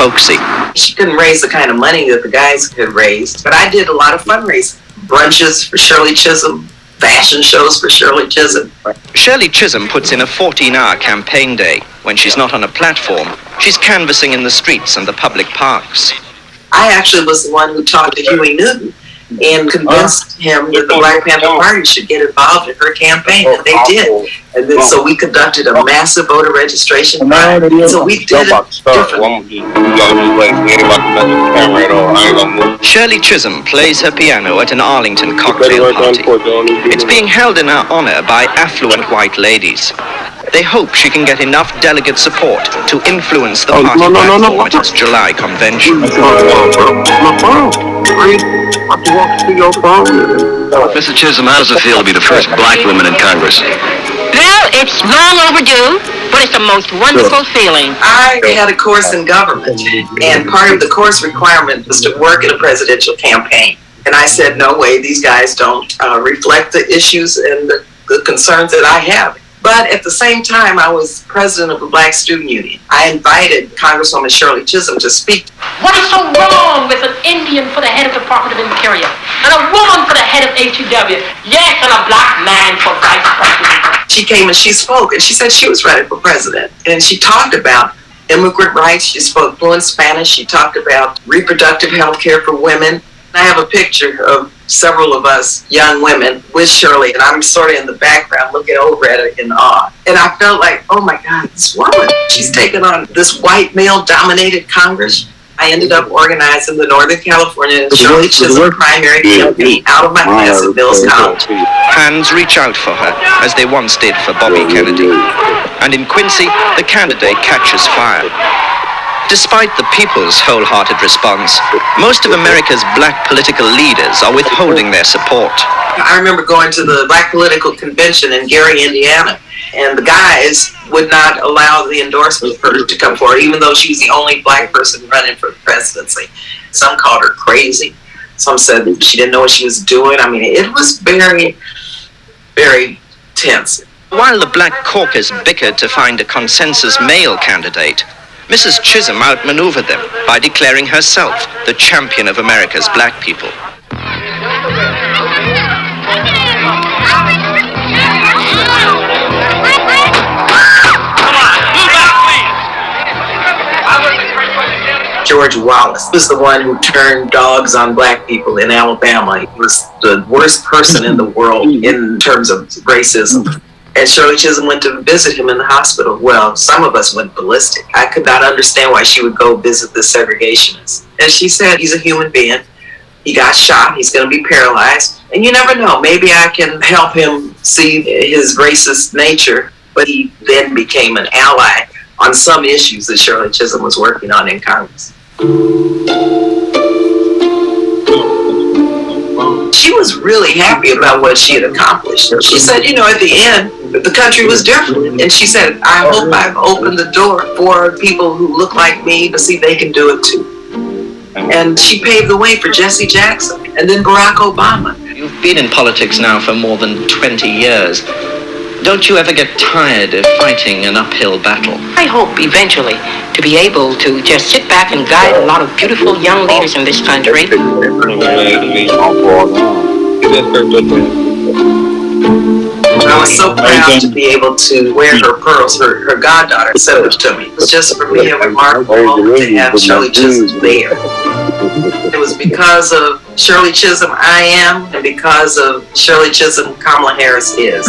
folksy. She couldn't raise the kind of money that the guys could raise, but I did a lot of fundraising. Brunches for Shirley Chisholm, fashion shows for Shirley Chisholm. Shirley Chisholm puts in a 14-hour campaign day. When she's not on a platform, she's canvassing in the streets and the public parks. I actually was the one who talked to Huey Newton and convinced him that the Black Panther Party should get involved in her campaign, and they did. And then, so we conducted a massive voter registration drive. So we did it differently. Shirley Chisholm plays her piano at an Arlington cocktail party. It's being held in her honor by affluent white ladies. They hope she can get enough delegate support to influence the party platform at its July convention. Mrs. Chisholm, how does it feel to be the first black woman in Congress? Well, it's long overdue, but it's the most wonderful feeling. I had a course in government, and part of the course requirement was to work in a presidential campaign. And I said, no way, these guys don't reflect the issues and the concerns that I have. But at the same time, I was president of the Black Student Union. I invited Congresswoman Shirley Chisholm to speak. What is so wrong with an Indian for the head of the Department of Interior, and a woman for the head of HEW? Yes, and a black man for vice president. She came and she spoke, and she said she was ready for president. And she talked about immigrant rights. She spoke fluent Spanish. She talked about reproductive health care for women. I have a picture of several of us young women with Shirley, and I'm sort of in the background looking over at her in awe. And I felt like, oh my God, this woman, she's taken on this white male-dominated Congress. I ended up organizing the Northern California Shirley Chisholm primary campaign out of my class at Mills College. Hands reach out for her, as they once did for Bobby Kennedy. And in Quincy, the candidate catches fire. Despite the people's wholehearted response, most of America's black political leaders are withholding their support. I remember going to the Black Political Convention in Gary, Indiana, and the guys would not allow the endorsement for her to come forward, even though she's the only black person running for the presidency. Some called her crazy. Some said that she didn't know what she was doing. I mean, it was very, very tense. While the Black Caucus bickered to find a consensus male candidate, Mrs. Chisholm outmaneuvered them by declaring herself the champion of America's black people. George Wallace was the one who turned dogs on black people in Alabama. He was the worst person in the world in terms of racism. And Shirley Chisholm went to visit him in the hospital. Well, some of us went ballistic. I could not understand why she would go visit the segregationists. And she said, he's a human being. He got shot. He's going to be paralyzed. And you never know. Maybe I can help him see his racist nature. But he then became an ally on some issues that Shirley Chisholm was working on in Congress. She was really happy about what she had accomplished. She said, you know, at the end, the country was different. And she said, I hope I've opened the door for people who look like me to see they can do it too. And she paved the way for Jesse Jackson and then Barack Obama. You've been in politics now for more than 20 years. Don't you ever get tired of fighting an uphill battle? I hope eventually to be able to just sit back and guide a lot of beautiful young leaders in this country. I was so proud to be able to wear her pearls. Her goddaughter sent them to me. It was just for me a remarkable moment to have Shirley Chisholm there. It was because of Shirley Chisholm I am, and because of Shirley Chisholm Kamala Harris is.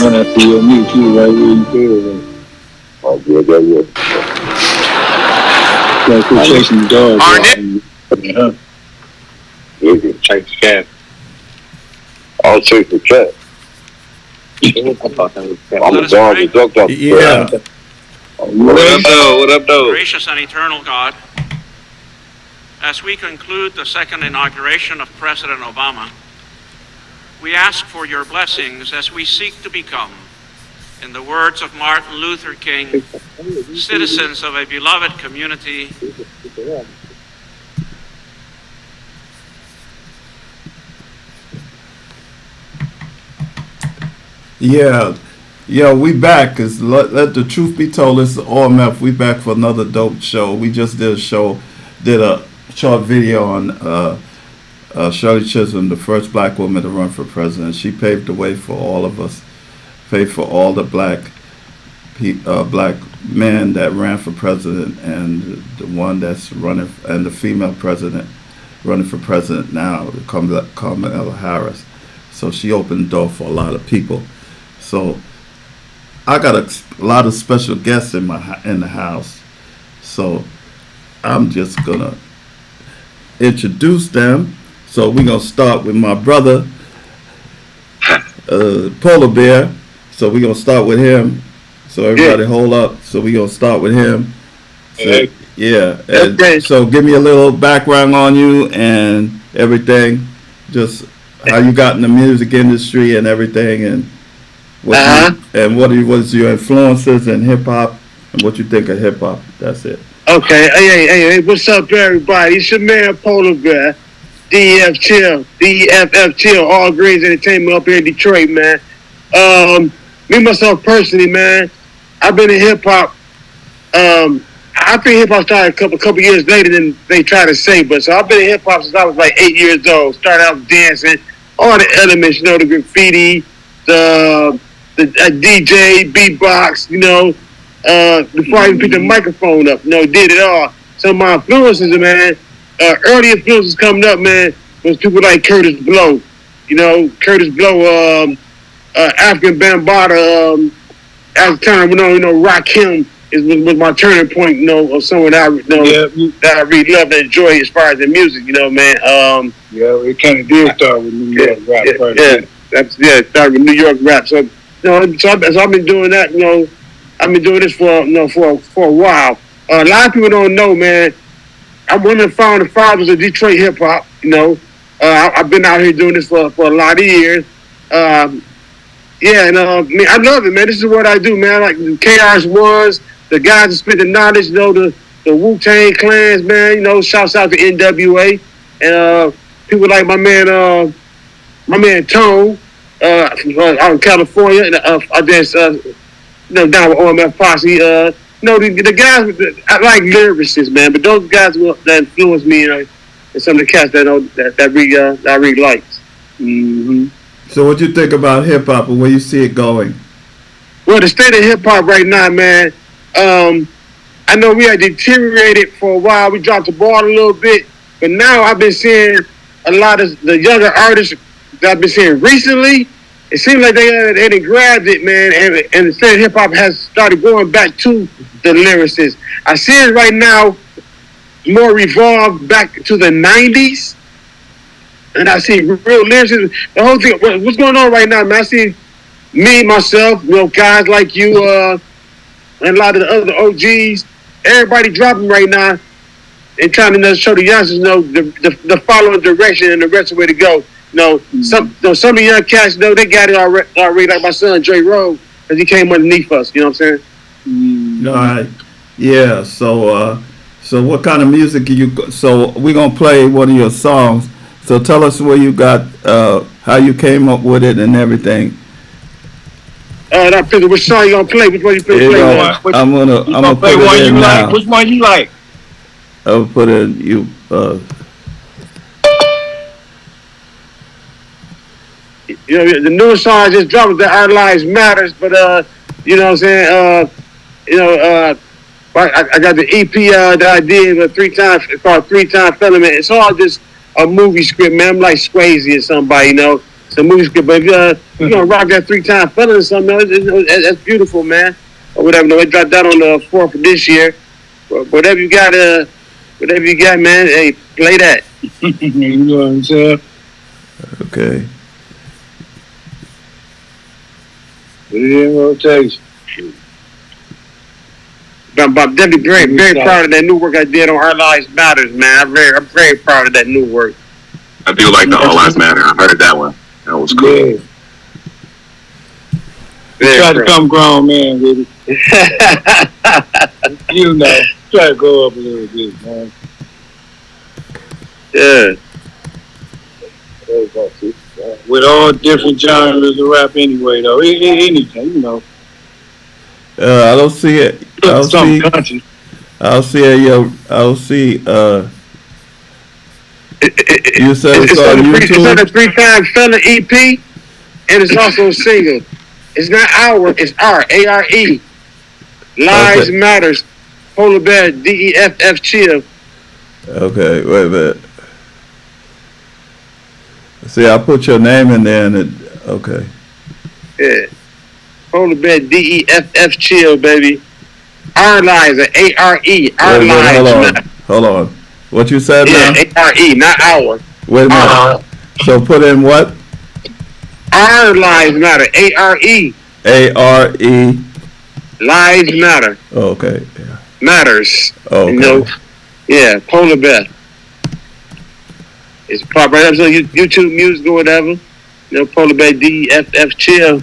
I'll take the cat. I'm a dog. Yeah. What up, though? Gracious and eternal God, as we conclude the second inauguration of President Obama, we ask for your blessings as we seek to become, in the words of Martin Luther King, citizens of a beloved community. Yeah, we back. Cause let the truth be told, it's OMF. We back for another dope show. We just did a show did a short video on Shirley Chisholm, the first black woman to run for president. She paved the way for all of us, paved for all the black men that ran for president, and the one that's running, and the female president running for president now, Kamala Harris. So she opened the door for a lot of people. So I got a lot of special guests in the house. So I'm just gonna introduce them. So we're gonna start with my brother, Polar Bear. So we're gonna start with him. So everybody hold up. So we're gonna start with him. So, yeah. And so give me a little background on you and everything. Just how you got in the music industry and everything, and what was your influences in hip hop and what you think of hip hop. That's it. Okay. Hey, what's up, everybody? It's your man Polar Bear, DEF Chill, All Greens Entertainment up here in Detroit, man. Me myself personally, man, I've been in hip hop. I think hip hop started a couple years later than they try to say, but so I've been in hip hop since I was like 8 years old. Started out dancing, all the elements, you know, the graffiti, the DJ, beatbox, you know, before I even picked the microphone up, you know, did it all. Some of my influences, man, early influences coming up, man, was people like Curtis Blow, you know, African Bambaataa, at the time, you know, Rakim was my turning point, you know, of someone that I really love and enjoy as far as the music, you know, man. It kind of did start with New York rap. It started with New York rap. So, you know, so I've been doing that, you know. I've been doing this for a while. A lot of people don't know, man. I'm one of the founding fathers of Detroit hip hop. You know, I've been out here doing this for a lot of years. I love it, man. This is what I do, man. Like the KRS-Ones, the guys that spit the knowledge, you know, the Wu-Tang Clans, man. You know, shouts out to NWA and people like my man Tone out in California. I dance, down with OMF Posse. The guys, I like lyricists, man. But those guys that influenced me, you know, and some of the cats that I really like. Mm-hmm. So what you think about hip hop and where you see it going? Well, the state of hip hop right now, man. I know we had deteriorated for a while. We dropped the ball a little bit, but now I've been seeing a lot of the younger artists that I've been seeing recently. It seems like they done grabbed it, man, and the state of hip hop has started going back to the lyricists. I see it right now more revolved back to the 90s. And I see real lyricists. The whole thing, what's going on right now, man? I see me, myself, you know, guys like you, and a lot of the other OGs, everybody dropping right now and trying to show the youngsters, you know, the following direction and the rest of the way to go. You know, some of the young cats, you know, they got it already, like my son, Dre Rose, because he came underneath us, you know what I'm saying? All right. Yeah, so what kind of music so we're going to play one of your songs. So tell us where you got, how you came up with it and everything. Which song you gonna play? Which one you play? I'm gonna put it in now. Which one you like? I'll put it in you. You know, the newest song I just dropped, that Our Lives Matters, but you know what I'm saying? I got the EP that I did it's called 3 Time Felony. It's all just a movie script, man. I'm like Swayze or somebody, you know. It's a movie script, but if you're gonna rock that 3 Time Felony or something, that's beautiful, man. Or whatever. No, it dropped that on the 4th of this year. Whatever you got, man. Hey, play that. You know what I'm saying? Okay. In rotation. I'm definitely very proud of that new work I did on Our Lives Matters, man. I'm very proud of that new work. I do like the All Lives Matter. I heard that one. That was cool. Yeah. Try to come grown, man, with it. You know, try to grow up a little bit, man. Yeah. With all different genres of rap anyway, though. Anything, you know. I don't see it. I I'll see you said it's on YouTube? It's on the 3-time Felon EP, and it's also a single. It's not our, it's R, A-R-E. Lives Okay. Matters. Polar Bear, DEFF Chill. Okay, wait a minute. See, I put your name in there and it, okay. Yeah. Polar Bear, DEFF Chill, baby. Our Lives, A-R-E. Our Wait, Lives. hold on. What you said Yeah, now? A-R-E, not our. Wait a minute. So put in what? Our Lives Matter, A-R-E. A-R-E. Lives Matter. Okay. Yeah. Matters. Okay. You know? Yeah, Polar Bear. It's pop right up on YouTube Music or whatever. You know, Polar Bear, DEFF Chill.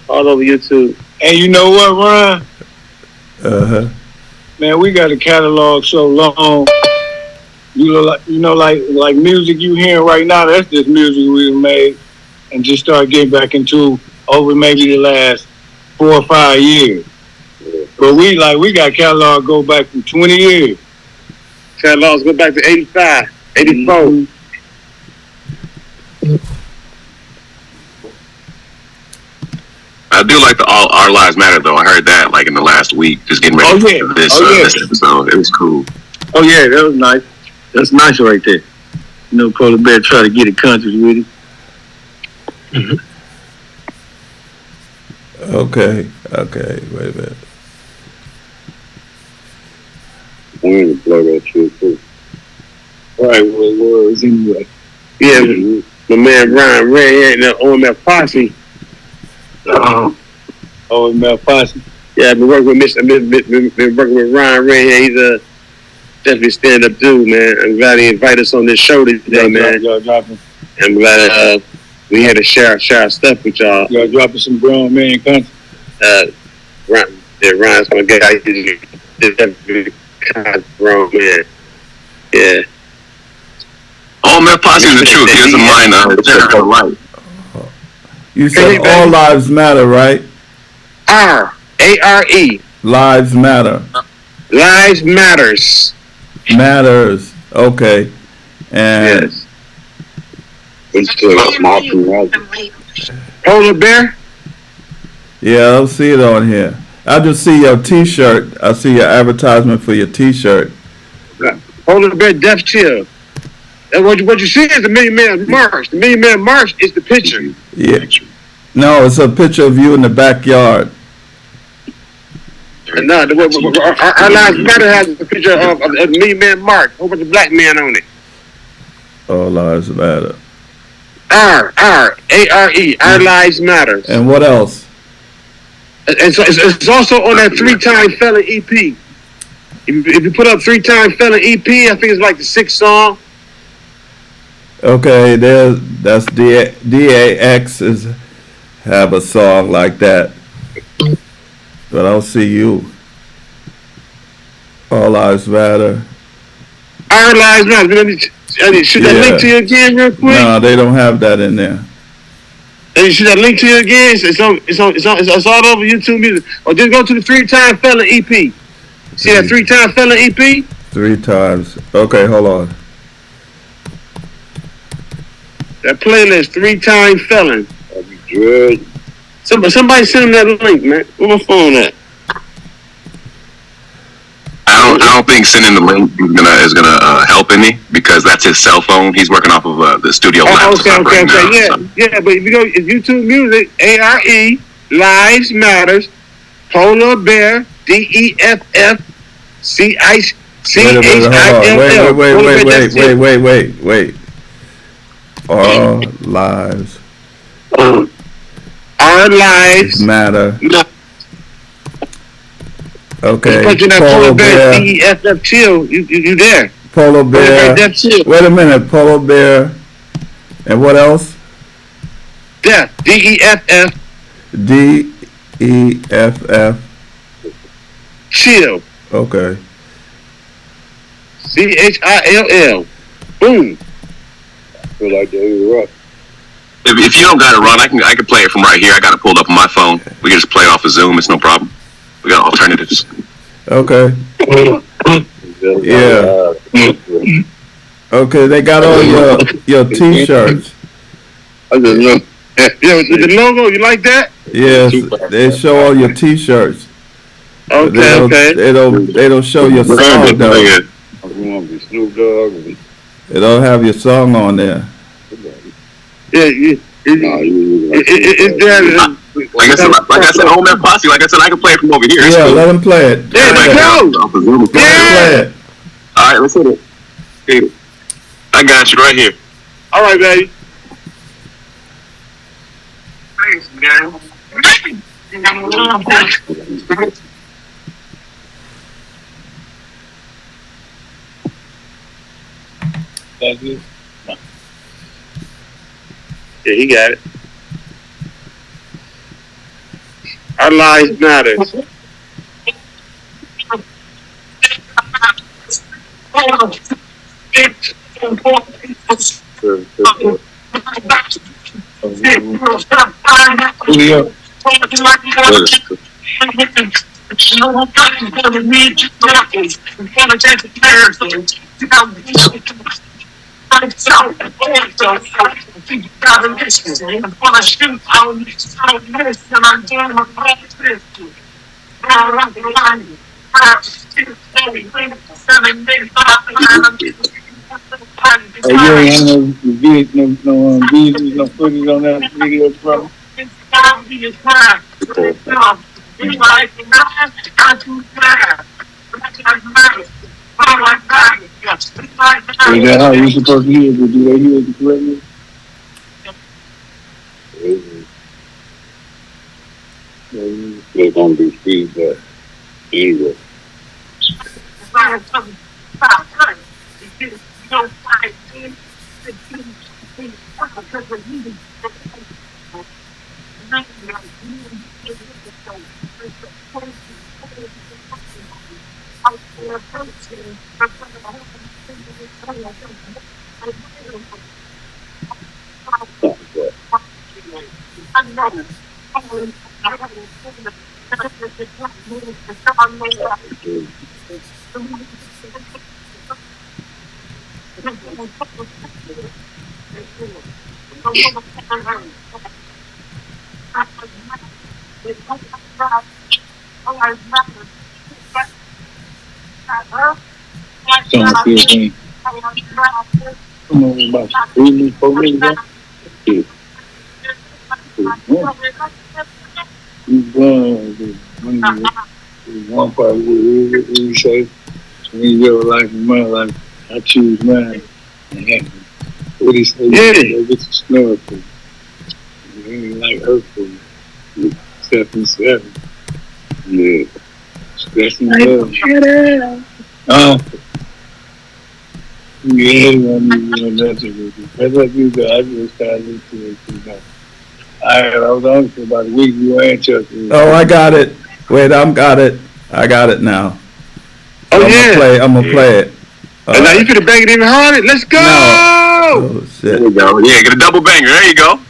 All over YouTube. And you know what, Ron? Uh-huh. Man, we got a catalog so long. You know, like music you hearing right now, that's just music we made and just started getting back into over maybe the last 4 or 5 years. But we got catalog go back from 20 years. Catalogs go back to 85, 84. I do like the All Our Lives Matter though. I heard that like in the last week, just getting ready for this episode. It was cool. Oh yeah, that was nice. That's nice right there. You know, Polar Bear try to get it country with it. Okay, wait a minute. We need to play that shit too. Right, well, it was anyway. Yeah, my man Ryan Ray and the OMF Posse. OMF Posse. Yeah, I've been working with been working with Ryan Ray here. He's a definitely stand-up dude, man. I'm glad he invited us on this show today, man. Y'all dropping. I'm glad we had to share our stuff with y'all. Y'all dropping some grown man country. Ryan's my guy. He's definitely kind of grown man. Yeah. Oh man, Posse is the truth. Here's a minor. Right. You said All Lives Matter, right? R-A-R-E. Lives Matter. Lives Matters. Matters. Okay. And It's still small too. Polar Bear? yeah, I'll see it on here. I just see your T-shirt. I see your advertisement for your T-shirt. Polar Bear Death Chill. And what you see is the Million Man March. The Million Man March is the picture. Yeah. No, it's a picture of you in the backyard. And no, our Lives Matter has a picture of a Million Man March. A whole bunch of black men on it. All Lives Matter. R-A-R-E. Our Lives Matter. And what else? And so it's also on that 3-time Felon EP. If you put up 3-time Felon EP, I think it's like the 6th song. Okay, that's DAX is have a song like that, but I don't see you. All Lives Matter. Our Lives Matter. Let me shoot that link to you again real quick. No, they don't have that in there. Let me shoot that link to you again. It's all over YouTube Music. Or just go to the 3-time Felon EP. See that 3-time Felon EP? 3 times. Okay, hold on. That playlist, 3-time Felon. That'd be good. Somebody send him that link, man. Where my phone at? I don't think sending the link is gonna help any because that's his cell phone. He's working off of the studio laptop right now. Yeah, but if you go to YouTube Music, A-R-E, Lives Matters, Polar Bear, DEFF, C-H-I-L-L. Wait. All lives. Our Lives Matter. Okay. Polar Bear, DEFF Chill. You there? Polar Bear. Wait a minute. Polar Bear. And what else? Death. DEFF. DEFF. Chill. Okay. CHILL. Boom. I feel like they were If you don't got it, Ron, I can play it from right here. I got it pulled up on my phone. We can just play it off of Zoom. It's no problem. We got alternatives. Okay. Yeah. Okay, they got all your T-shirts. I just know. Yeah, with the logo, you like that? Yes, they show all your T-shirts. Okay. They don't show your song though. I'm gonna be Snoop Dogg. They don't have your song on there. Yeah, it's there. Like I said, home and posse. Like I said, I can play it from over here. Yeah, let him play it. Yeah, let's go. Play it. All right, let's hit it. I got you right here. All right, baby. Thanks, man. That's it. Yeah, he got it. Our lives matter. Oh, you ain't had no footage on that video, bro? Is that how you supposed to hear it? Do they hear it correctly? They're gonna be feedback. Anyway. Come on, about 3 4 minutes ago. One part where you say, when you live a life of my life, I choose mine. What he say? Yeah, get some snore for you. You ain't like her for you. 7-7. Yeah. Stress and love. Yeah, that's what you do. I just started to it. I was on for about a week. You answered. Oh, I got it. Wait, I got it now. Oh, I'm gonna play it. And now you finna bang it even harder. Let's go! No. Oh, shit. There you go. Yeah, get a double banger. There you go.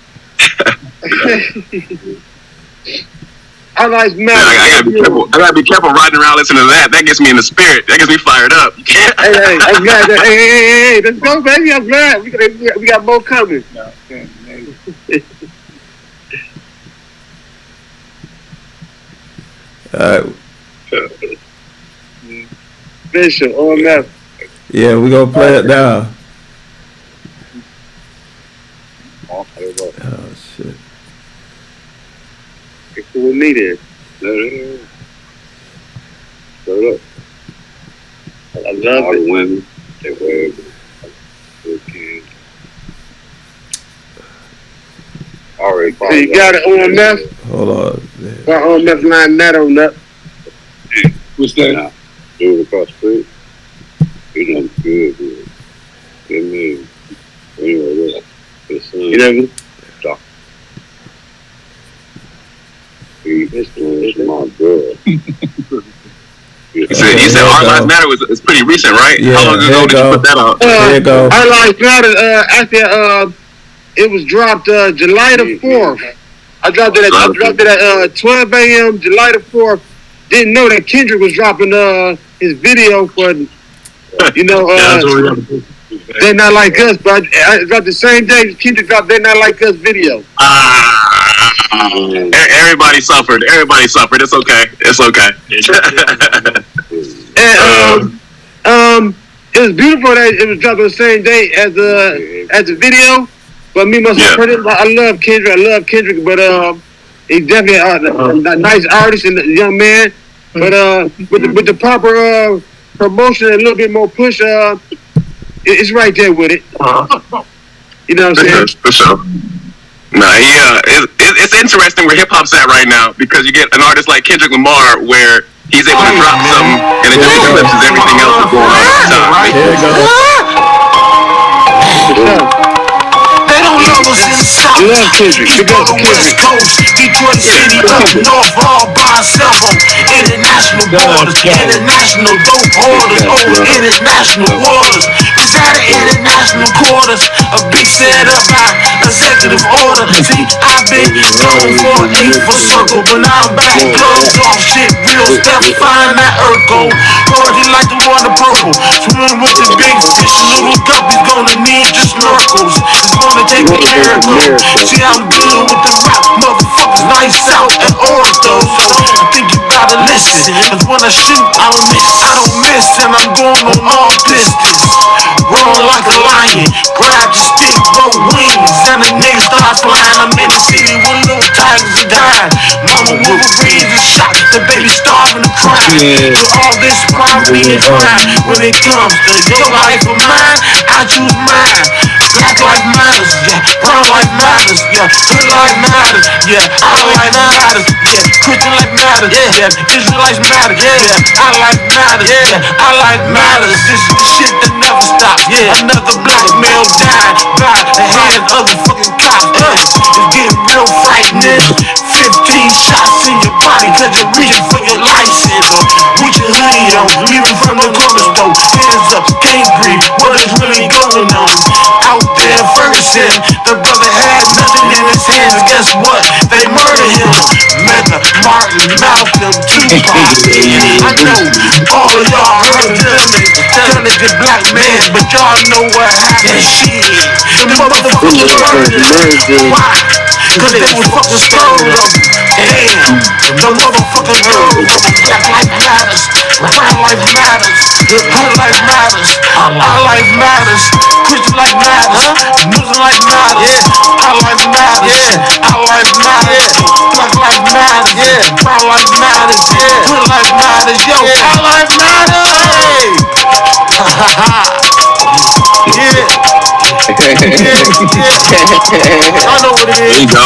Our lives matter. I gotta be careful riding around listening to that. That gets me in the spirit. That gets me fired up. Hey, I'm glad that. Hey, let's go, baby. I'm glad we got more coming. No, Bishop, OMF. Yeah, we gonna play it now. Oh shit. It's with me then. Straight up. I love All it. the women, they wear it. Already. So you got it, OMF? Hold on. Why OMF line that on up? what's that? Dude across the street. He done good, dude. Good man. Anyway, this son. You know what I mean? This is my girl. You said Our Lives Matter is pretty recent, right? Yeah, How long ago did you put that out? There you go. Our Lives Matter, after it was dropped July the 4th. I dropped it at 12 a.m. July the 4th. didn't know that Kendrick was dropping his video for, They're Not Like Us, but it's about the same day Kendrick dropped They're Not Like Us video. Everybody suffered. It's okay. And it was beautiful that it was dropped on the same day as the video. But me myself, I love Kendrick, but he's definitely a nice artist and a young man. But with the proper promotion and a little bit more push, it's right there with it. You know what I'm saying? For sure. It's interesting where hip hop's at right now because you get an artist like Kendrick Lamar where he's able to drop something and it just eclipses everything else that's going on at the time. There you go. They don't know us in the South. You love Kendrick. You go to Kendrick. Detroit City up north all by itself on international borders, international dope orders over international waters. Inside the international quarters, a beat set up by executive order. See, I've been gone for an 8-foot circle, but now I'm back closed off shit, real stuff, find that Urkel. Party like the water purple, swim with the big fish, little guppies gonna need the snorkels. It's gonna take a miracle. See, I'm dealing with the rap motherfuckers, nice out and Ordos. I think you gotta listen, cause when I shoot, I don't miss, and I'm going on all distance. Roll like a lion, grab the stick, grow wings, and the niggas start flying. I'm in the city with little tigers that died. Mama Wolverines and shot, the baby starving to cry. So all this poverty and crime, when it comes to your life or mine, I choose mine. Black life matters, yeah. Brown life matters, yeah. Hood life matters, yeah. All life matters, yeah. Christian life matters, yeah. Israelites matter, yeah. Our life matters, yeah. Our life matters. This is the shit that never stops, yeah. Another black male died by the hands of the fucking cops. It's getting real frightening. 15 shots in your body cause you're reaching for your license. With your hoodie on, leaving from the corner store. Hands up, can't breathe. What is really going on? Out there Ferguson, the brother had nothing in his hands. Guess what? They murdered him. Mecca, Martin, Malcolm, Tupac. I know all of y'all heard of them intelligent black men, but y'all know what happened. Shit, the motherfuckers was murdered. Why? Cause they was fucking scared of them. Damn, the motherfuckers heard. Black life matters, brown life matters, hood life matters, our life matters, Christian life matters, Muslim life matters, our life matters, our life matters, black life matters, brown life matters, hood life matters, yo, our life matters, hey! Ha ha ha! Yeah! I know what it is. There you go.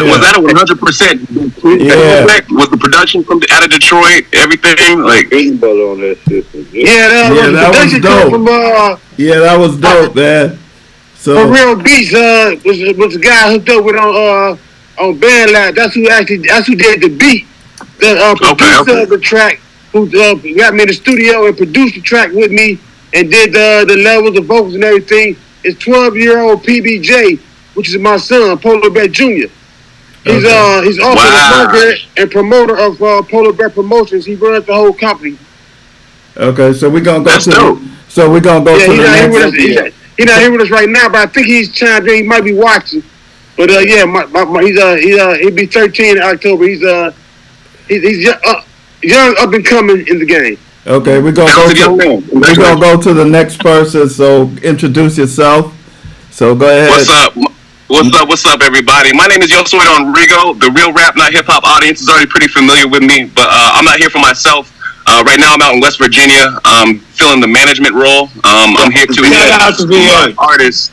Was that a 100%? Yeah. Was the production from out of Detroit, everything like? On that system. That was dope. That was dope, man. So For Real Beats was the guy hooked up with on BandLab. That's who did the beat. The producer of the track, who got me in the studio and produced the track with me and did the levels, the vocals and everything. Is 12-year-old PBJ, which is my son, Polar Bear Jr. He's also the broker and promoter of Polar Bear Promotions. He runs the whole company. Okay, so we're gonna go to the next. He's not here with us right now, but I think he's chimed in. He might be watching. But he'll be 13 in October. He's young, up and coming in the game. Okay, we're gonna go to the next person. So introduce yourself. So go ahead. What's up, everybody? My name is Yosua Enrigo. The Real Rap Not Hip Hop audience is already pretty familiar with me, but I'm out here for myself. Right now, I'm out in West Virginia. Filling the management role. I'm here to introduce my artist.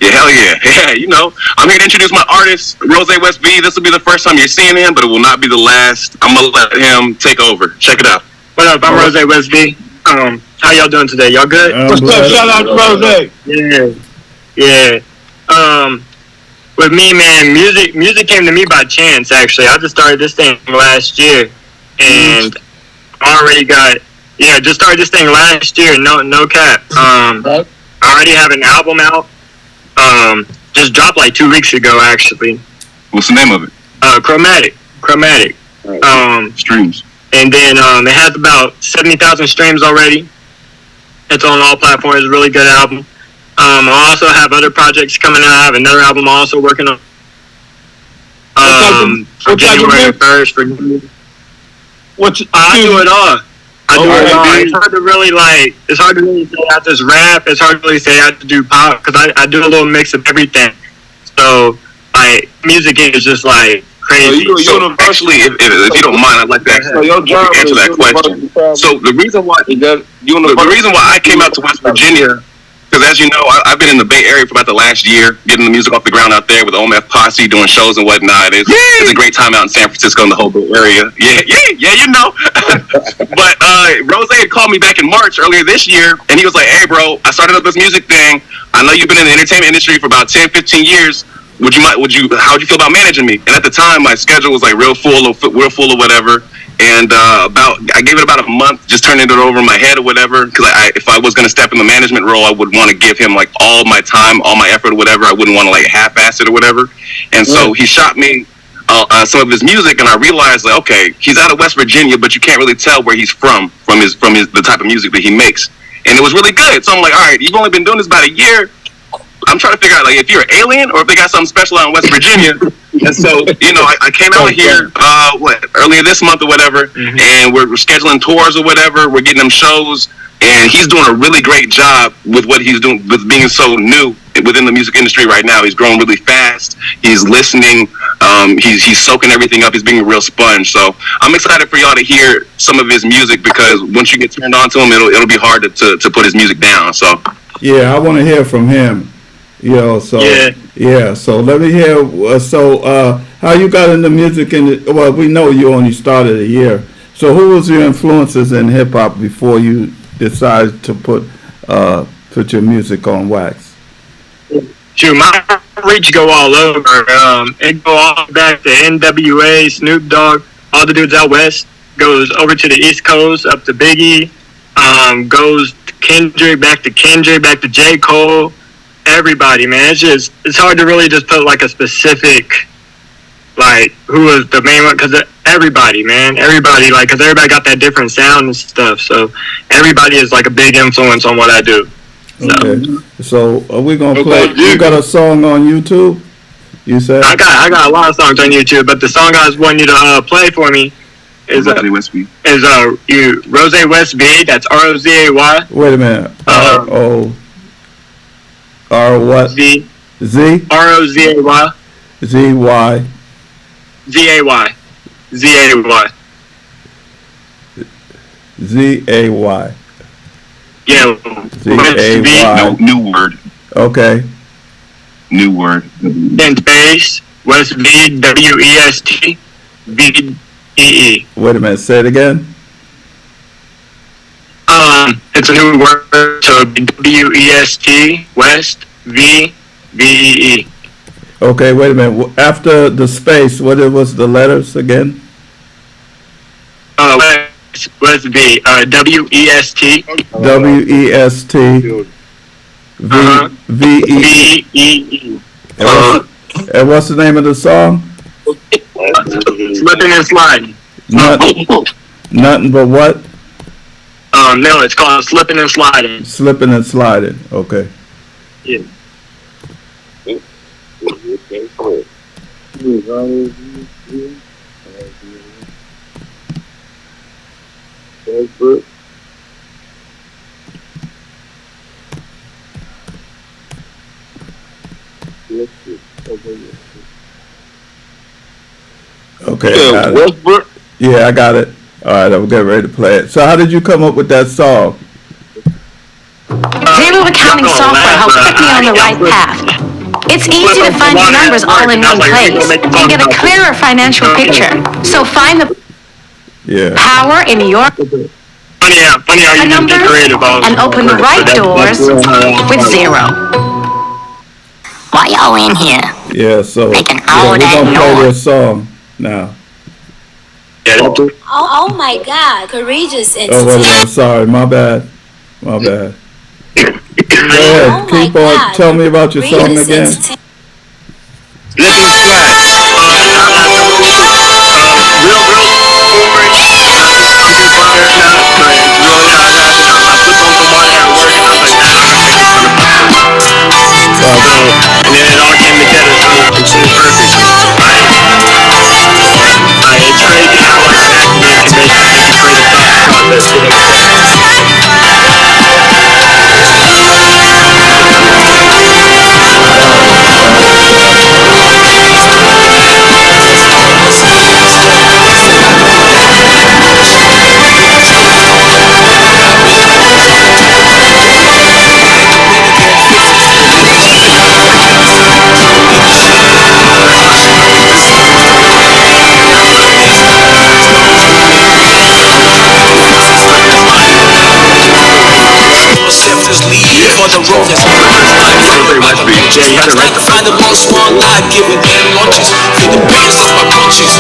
Yeah, hell yeah. You know, I'm here to introduce my artist, Rose West B. This will be the first time you're seeing him, but it will not be the last. I'm gonna let him take over. Check it out. What up? I'm Rose West B. How y'all doing today? Y'all good? What's up? Shout out to Rose. Yeah. With me, man, music came to me by chance. Actually, I just started this thing last year, and already got, just started this thing last year. No cap. I already have an album out. Just dropped like 2 weeks ago, actually. What's the name of it? Chromatic. Streams. And then it has about 70,000 streams already. It's on all platforms. It's a really good album. I also have other projects coming out. I have another album I'm also working on. For January 1st. I do it all. It's hard to really say I just rap. It's hard to really say I have to do pop because I do a little mix of everything. So like music is just like crazy. Actually, if you don't mind, I'd like to answer that question. So the reason why I came out to West Virginia, because as you know, I've been in the Bay Area for about the last year, getting the music off the ground out there with OMF Posse, doing shows and whatnot. It's a great time out in San Francisco and the whole Bay Area. Yeah, you know. But Rose had called me back in March earlier this year, and he was like, "Hey, bro, I started up this music thing. I know you've been in the entertainment industry for about 10, 15 years. How'd you feel about managing me?" And at the time, my schedule was like real full or whatever. And I gave it about a month, just turning it over in my head or whatever. Because if I was going to step in the management role, I would want to give him like all my time, all my effort or whatever. I wouldn't want to like half-ass it or whatever. And so he shot me some of his music, and I realized like, okay, he's out of West Virginia, but you can't really tell where he's from the type of music that he makes. And it was really good. So I'm like, all right, you've only been doing this about a year. I'm trying to figure out like if you're an alien or if they got something special out in West Virginia. And so, I came out here earlier this month or whatever, and we're scheduling tours or whatever. We're getting them shows, and he's doing a really great job with what he's doing, with being so new within the music industry right now. He's growing really fast. He's listening. He's soaking everything up. He's being a real sponge. So I'm excited for y'all to hear some of his music, because once you get turned on to him, it'll be hard to put his music down. So yeah, I want to hear from him. So let me hear. How you got into music? Well, we know you only started a year. So who was your influences in hip hop before you decided to put your music on wax? Shoot, my reach go all over. It go all back to NWA, Snoop Dogg, all the dudes out west. Goes over to the East Coast, up to Biggie. Goes to Kendrick, back to J. Cole. Everybody, man. It's hard to really just put like a specific, like, who was the main one, because everybody, man. Everybody, like, because everybody got that different sound and stuff. So everybody is like a big influence on what I do. Okay. So are we gonna play? You got a song on YouTube? You said I got a lot of songs on YouTube, but the song I was wanting you to play for me is Rose West B. That's ROZAY. Wait a minute. R what? Z. Z. ROZAY. ZY. ZAY. ZAY. ZAY. Yeah. ZAY. No, new word. Okay. New word. Then space West V WEST VEE. Wait a minute. Say it again. It's a new word, so WEST West VEE. Okay, wait a minute. After the space, what was the letters again? West V WEST WEST VEE. And what's the name of the song? Slipping and Sliding. Nothing but what? No, it's called Slipping and Sliding. Slipping and Sliding. Okay. Yeah. Okay. Westbrook. Yeah, I got it. All right, I'm getting ready to play it. So how did you come up with that song? Zero accounting software helps put me on the right path. It's easy to find the numbers all in one place and get a clearer financial picture. So find the power in your numbers and open the right doors with Zero. Why y'all in here? Yeah, so we're all gonna play this song now. Oh my God, courageous and Oh, wait a minute. Sorry, my bad. My bad. Go ahead. Keep on. Tell me about your song again. And then it all came together, so it's perfect. It's crazy how like that can create a thought process for the road that's find the most one life giving them lunches. Feel the bass of my punches.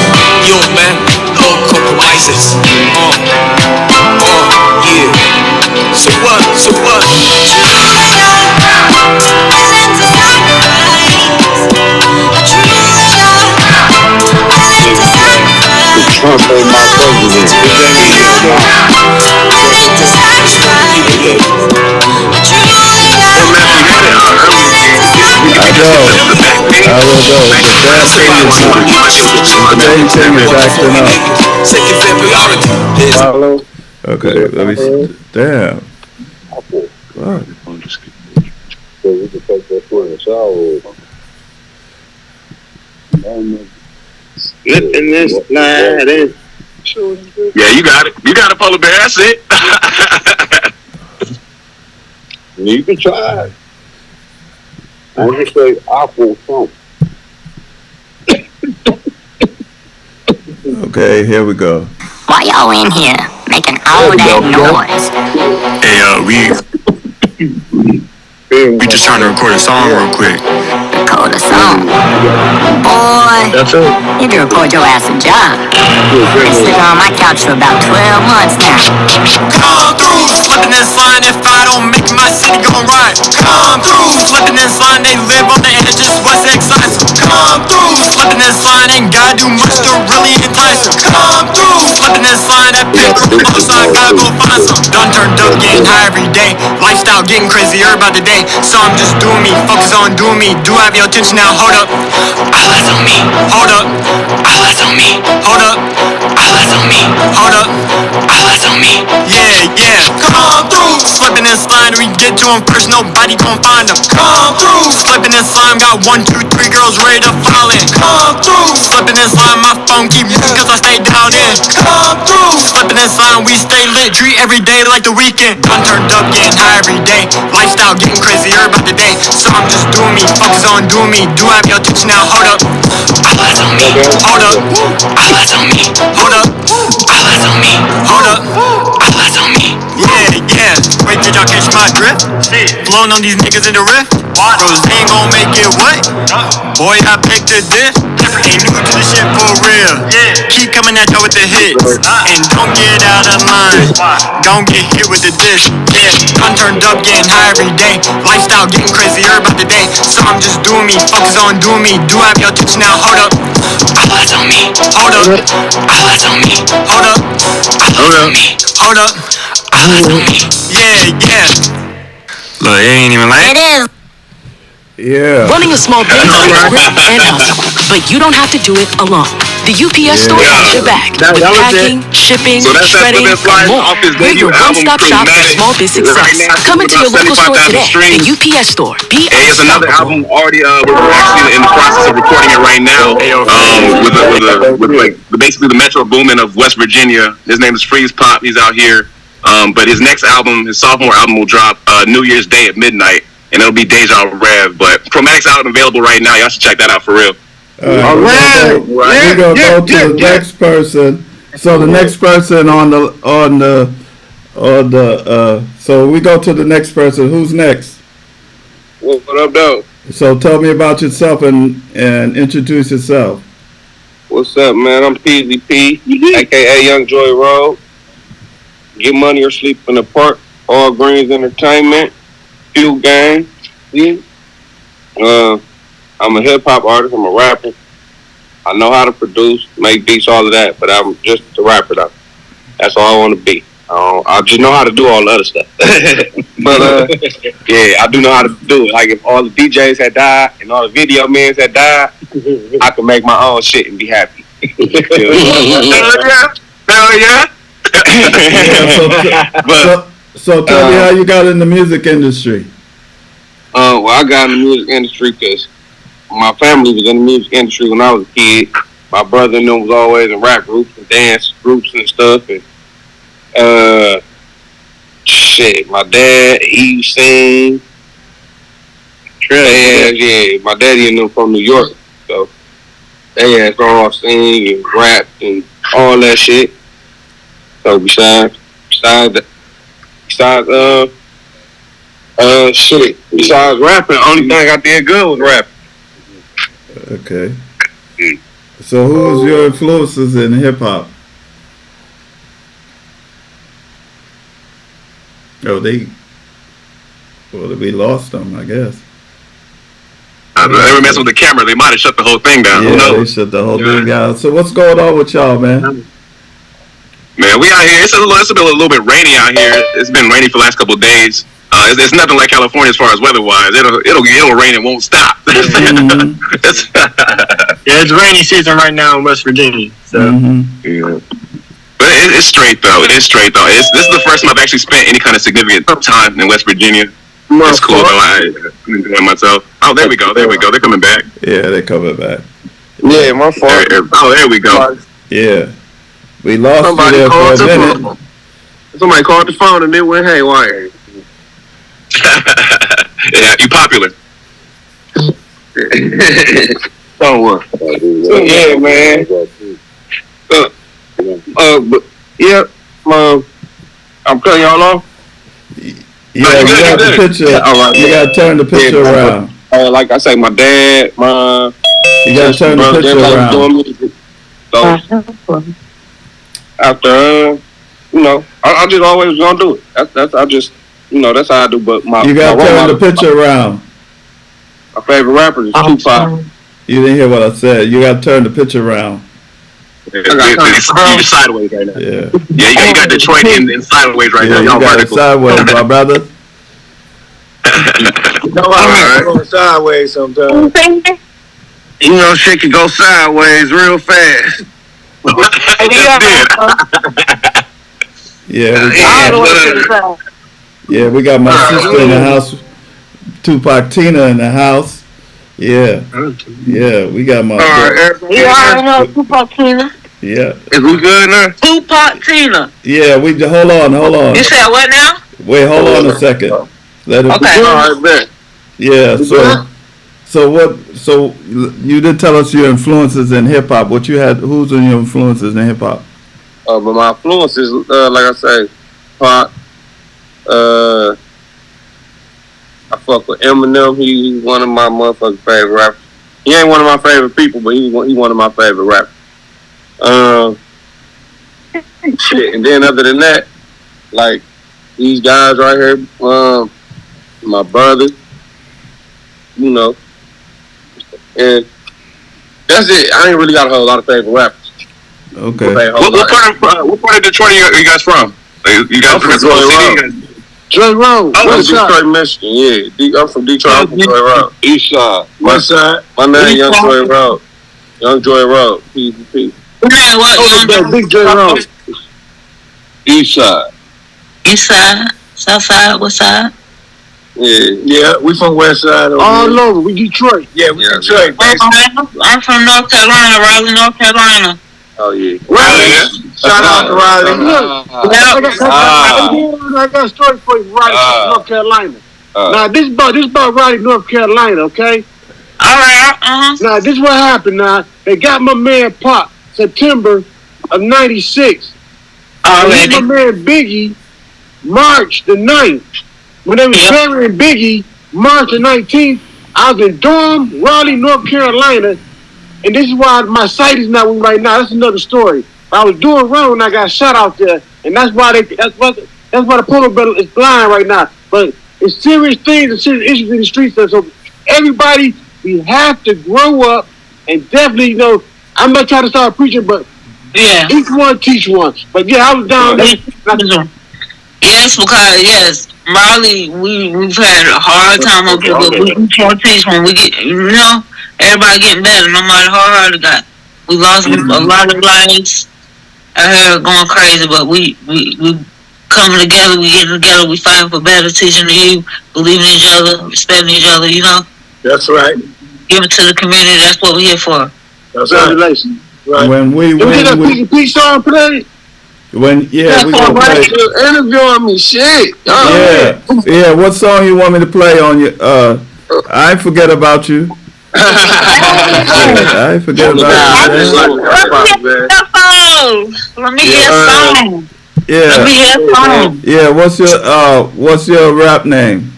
Yo man, all compromises. Yeah. So what? So what? Trump ain't my president. Okay, let me see. Damn. What? So we can take that foot in the shower. Slipping and sliding. Yeah, you got it. You got a polar bear. That's it. You can try it. I just say awful something. Okay, here we go. Why y'all in here making all that noise? Hey, we just trying to record a song real quick. Record a song? Boy, That's it. you need to record your ass a job. Been sleeping on my couch for about 12 months now. Come through, slipping and sliding. If I don't make my city gon' ride. Come through, slipping and sliding. They live on the edge, just what's exciting. Come through, slipping and sliding. Ain't gotta do much to really entice. Come through, slipping and sliding. That big group so I gotta go find some. Done turned up, getting high every day. Lifestyle getting crazier by the day. So I'm just doing me, focus on doing me. Do have your attention now, hold up. All eyes on me, hold up. All eyes on me, hold up. All eyes on me, hold up. All eyes on me, yeah, yeah. Come through, slipping and sliding. We get to them first, nobody gon' find them. Come through, slipping and sliding. Got 1, 2, 3 girls ready to fall in. Come through, slipping and sliding. My phone keep ringing cause I stay down in. Come through, slipping and sliding. We stay lit, treat every day like the weekend. I'm turned up, getting high every day. Lifestyle getting crazier by the day. So I'm just doing me, focus on doing me. Do have your attention now, hold up. All eyes on me, hold up. All eyes on me, hold up. All eyes on me, hold up. All eyes on me, yeah, yeah. Wait, did y'all catch my drift? Blowing on these niggas in the rift. Bros ain't gon' make it what? Boy, I picked a diff. Ain't new to the shit for real. Keep coming at you with the hits. And don't get out of line. Don't get hit with the dish. Yeah, I'm turned up, getting high every day. Lifestyle getting crazier by the day. So I'm just doing me, focus on doing me. Do have your attention now, hold up. All eyes on me, hold up. All eyes on me, hold up. All eyes on me, hold up. All eyes on me, yeah, yeah. Look, it ain't even like It is. Yeah. Running a small business is great and awesome, but you don't have to do it alone. The UPS store has your back with packing, shipping, shredding, and more. We're your one-stop shop for small business success. Come into your local store today. The UPS store. Be Hey, it's another album already. We're actually in the process of recording it right now. With basically the metro booming of West Virginia. His name is Freeze Pop. He's out here. But his next album, his sophomore album, will drop New Year's Day at midnight. And it'll be Deja Rev, but Chromatic's out and available right now. Y'all should check that out for real. We're gonna go to the next person. So the next person so we go to the next person. Who's next? What up, though? So tell me about yourself and introduce yourself. What's up, man? I'm PZP, aka Young Joy Road. Get money or sleep in the park. All Greens Entertainment. Fuel Gang. Yeah. I'm a hip hop artist. I'm a rapper. I know how to produce, make beats, all of that, but I'm just a rapper though. That's all I want to be. I just know how to do all the other stuff. But yeah, I do know how to do it. Like if all the DJs had died and all the video men had died, I could make my own shit and be happy. Hell yeah. So tell me how you got in the music industry. Well, I got in the music industry because my family was in the music industry when I was a kid. My brother and them was always in rap groups and dance groups and stuff. And shit, my dad, he sang. Yeah, my daddy and them from New York, so they had all sing and rap and all that shit. So besides rapping, the only thing I did good was rapping. Okay. So who was your influences in hip hop? Oh, we lost them, I guess. They were messing with the camera. They might have shut the whole thing down. Yeah, they shut the whole thing down. So what's going on with y'all, man? Man, we out here. It's been a little bit rainy out here. It's been rainy for the last couple of days. It's nothing like California as far as weather-wise. It'll rain and won't stop. Mm-hmm. Yeah, it's rainy season right now in West Virginia. So. Yeah. But it's straight though. This is the first time I've actually spent any kind of significant time in West Virginia. It's cool though. I'm enjoying myself. Oh, there we go. They're coming back. Yeah, they're coming back. Yeah, my fault. There we go. Yeah. We lost you there for a minute. Somebody called the phone and it went haywire. Yeah, you popular. Don't worry. So, yeah, man. But yeah, I'm cutting y'all off. Yeah, you got the picture. All right, you gotta turn the picture around. Like I say, my dad, you gotta turn the picture around. So after, I just always gonna do it. That's I just, that's how I do. But you gotta turn the picture around. My favorite rapper is Tupac. You didn't hear what I said. You gotta turn the picture around. You're sideways right now. Yeah. Yeah, you got Detroit in sideways right now. You Y'all got it vertical. sideways, my brother. I'm going sideways sometimes. Shit can go sideways real fast. We got my sister in the house, Tupac Tina in the house. Yeah, we got my. You already know Tupac Tina. Yeah. Is we good now? Tupac Tina. Yeah, hold on. You said what now? Wait, hold on a second. Let it. Okay. All right, bet. Yeah. So you did tell us your influences in hip hop. What you had? Who's in your influences in hip hop? But my influences, like I say, Pac. I fuck with Eminem. He's one of my motherfucking favorite rappers. He ain't one of my favorite people, but he one of my favorite rappers. Shit, and then other than that, like these guys right here, my brother, and that's it. I ain't really got a whole lot of favorite rappers. Okay. What part of Detroit are you guys from? You guys from Detroit City? Joy Road. I'm Detroit, Michigan. Yeah, I'm from Detroit. I'm from Joy Road. East side. West side. My name Young Joy Road. Young Joy Road. PZP. Big Joy Road. East side. East side. South side. West side. Yeah, we from West side. All over. We Detroit. Yeah, we Detroit. I'm from North Carolina, Raleigh, North Carolina. Oh yeah. Raleigh. Shout out to Raleigh. Look, I got a story for you, Raleigh, North Carolina. Now this about Raleigh, North Carolina, okay? All right. Now this what happened. Now they got my man Pop September of '96. My man Biggie March the 9th. When they was burying Biggie March the 19th, I was in Durham, Raleigh, North Carolina. and this is why my site is not with me right now. That's another story. I was doing wrong and I got shot out there, and that's why the polar bear is blind right now. But it's serious things and serious issues in the streets. So everybody, we have to grow up and definitely, you know, I'm not trying to start preaching, but yeah, each one teach one. But yeah, I was down there. Yes, because yes, Raleigh, we've had a hard time up here, but we can't teach when we get, you know, everybody getting better, no matter how hard it got. We lost a lot of lives out here going crazy, but we coming together, we getting together, we fighting for better, teaching the youth, believing in each other, respecting each other, you know. That's right. Giving to the community, that's what we're here for. That's Congratulations. Right. When we P song play. We gonna play. Interviewing me, shit. Yeah. What song you want me to play on you? I ain't forget about you. I ain't forget about you. Let me hear a song. Yeah. Let me hear a song. Yeah. What's your rap name?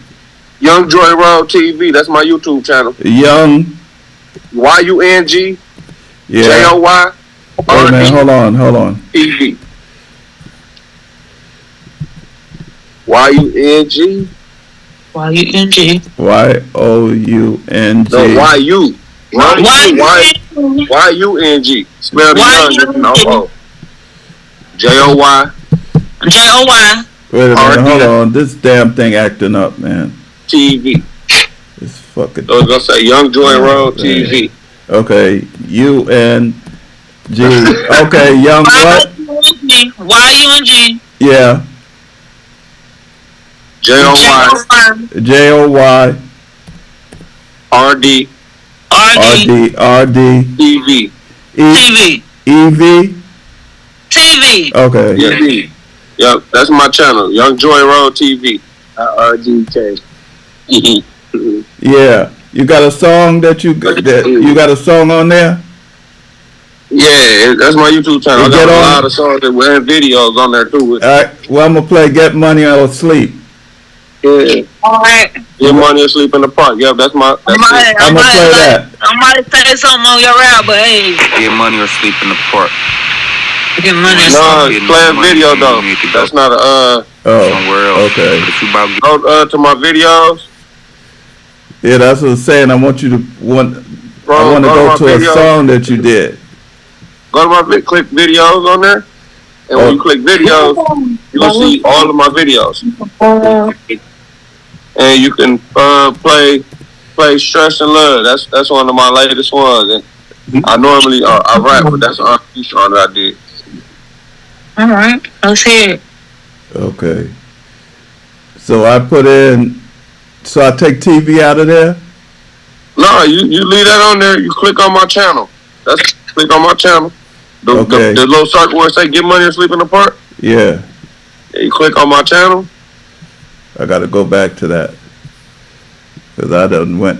Young Joy Road TV. That's my YouTube channel. Young. YUNG. Yeah. JOY. Wait a minute. Hold on. TV. YUNG. YUNG. YOUNG. No, YU. YUNG. Spell the young. No. JOY. JOY. Wait a minute. Hold on. This damn thing acting up, man. TV. It's fucking. I was gonna say Young Joy Road TV. Okay. UNG. Okay. Young what? YUNG. Yeah. JOY. RD. TV. EV. TV. Okay. Yeah. Yep. That's my channel. Young Joy Road TV. RDK. Yeah. You got a song you got a song on there? Yeah, that's my YouTube channel. I got a lot of songs and videos on there too. All right. Well, I'm gonna play "Get Money or Sleep." Yeah. All right. Get Money or Sleep in the Park. Yep, that's my. I'm gonna play that. I might say something on your rap, but hey. Get Money or Sleep in the Park. Get money. No, play a video though. That's not a somewhere else. Okay. Go to my videos. Yeah, that's what I'm saying. I want you to I want to go to a song that you did. Go to my click videos on there, and when you click videos, you'll see all of my videos, and you can play "Stress and Love." That's one of my latest ones, and I normally I rap, but that's an R&B song that I did. All right, let's hear it. Okay. So I put in. So I take TV out of there? No, you leave that on there. You click on my channel. Click on my channel. The little circle where it say "Get Money or Sleep in the Park." Yeah. You click on my channel. I got to go back to that because I done went.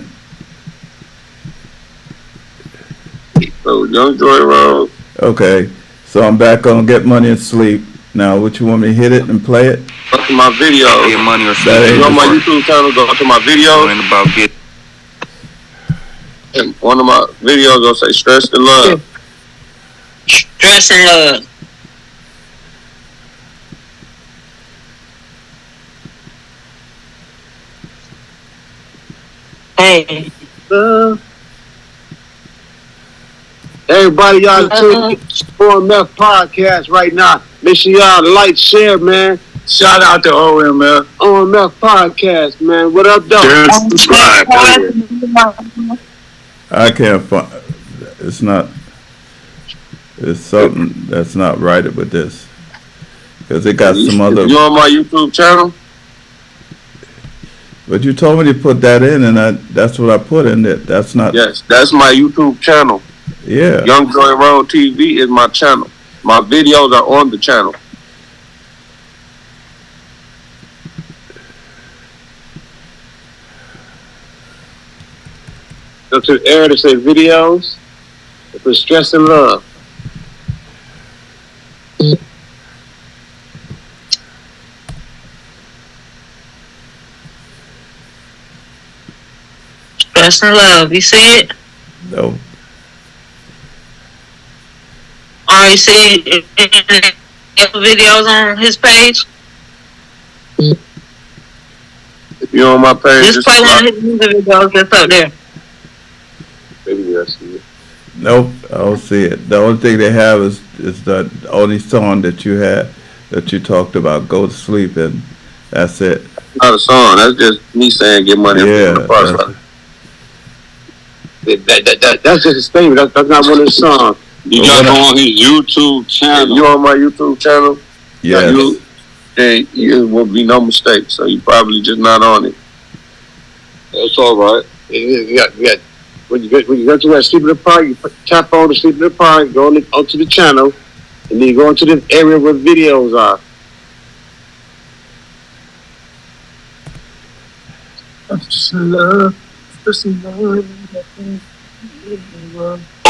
So Young Joy Road. Okay, so I'm back on Get Money and Sleep. Now, what you want me to hit it and play it? Go to my videos. Get Money or Sleep. You on my YouTube channel, go to my videos. And one of my videos will say "Stress and Love." Stress and Love. Hey. Everybody, y'all tuning in to OMF podcast right now. Make sure y'all like, share, man. Shout out to OMF. OMF podcast, man. What up, though? I can't find. It's something that's not right with this because it got some other. You on my YouTube channel? But you told me to put that in, and that's what I put in it. That's not. Yes, that's my YouTube channel. Yeah. Young Joy Road TV is my channel. My videos are on the channel. Go to the area to say videos. For Stress and Love. Stress and Love. You see it? No. already see videos on his page. If you're on my page, just play one of his music videos that's up there. Maybe I see it. Nope, I don't see it. The only thing they have is the only song that you had that you talked about, "Go to Sleep," and that's it. Not a song. That's just me saying get money. Yeah, that's just a statement. That's not one of the songs. You got on his YouTube channel. You on my YouTube channel? Yes. Then it will be no mistake. So you probably just not on it. That's all right. When you go to that Sleep in the Park, you tap on the Sleep in the Park, go onto the channel, and then you go into the area where videos are.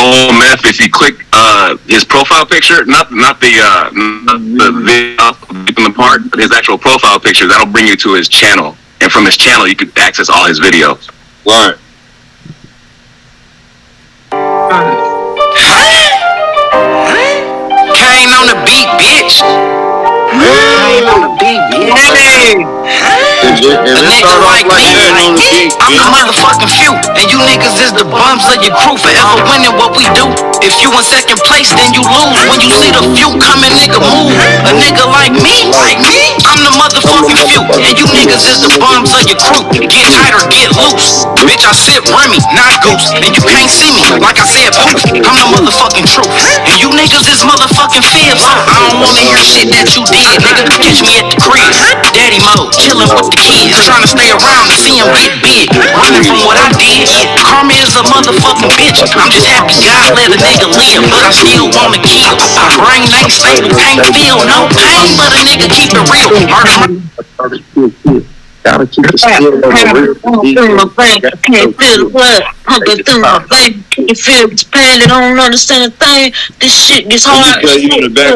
Oh, Meth, if you click his profile picture, not the video in the park, but his actual profile picture, that'll bring you to his channel. And from his channel, you can access all his videos. Right. Kane on the beat, bitch. Kane on the beat, bitch. A nigga like me, I'm the motherfucking few, and you niggas is the bums of your crew. Forever winning what we do. If you in second place, then you lose. When you see the few coming, nigga move. A nigga like me, I'm the motherfucking few, and you niggas is the bums of your crew. Get tight or get loose. Bitch, I sip Remy, not Goose, and you can't see me. Like I said, poof, I'm the motherfucking truth, and you niggas is motherfucking fibs. I don't wanna hear shit that you did, nigga. Catch me at the crib, daddy mode, chillin' with the kids, trying to stay around to see him get big, running from what I did. Karma is a motherfucking bitch. I'm just happy God let a nigga live, but I still wanna kill. Brain ain't stable, can't feel no pain, but a nigga keep it real. Murder. Gotta keep the skill on through my brain, I can't feel the blood pumping through my veins. Can't feel the pain, I don't understand a thing. This shit gets hard. You in the back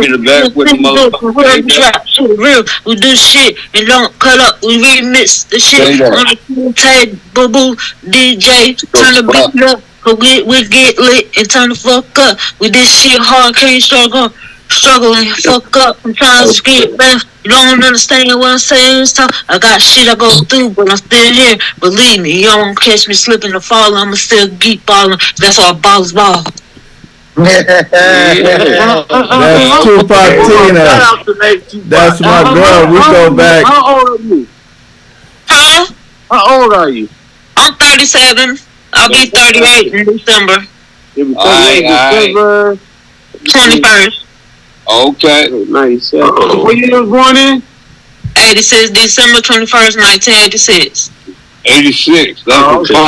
with the motherfucker. Drop shit real. We do shit and don't cut up. We remix the shit on the tape. Boo boo DJ, turn the beat up. We get lit and turn the fuck up. We did shit hard, can't struggling, fuck up. I'm trying to get back. You don't understand what I'm saying. I got shit I go through, but I'm still here. Believe me, you don't catch me slipping or falling. I'ma still keep balling. That's why ball's ball. That's Tupac Tina. That's my girl. We go back. How old are you? Huh? How old are you? I'm 37. I'll be 38 in December. December 21st. Okay. 97. What year you was born in? 86, December 21st, 1986. 86. That's okay. No.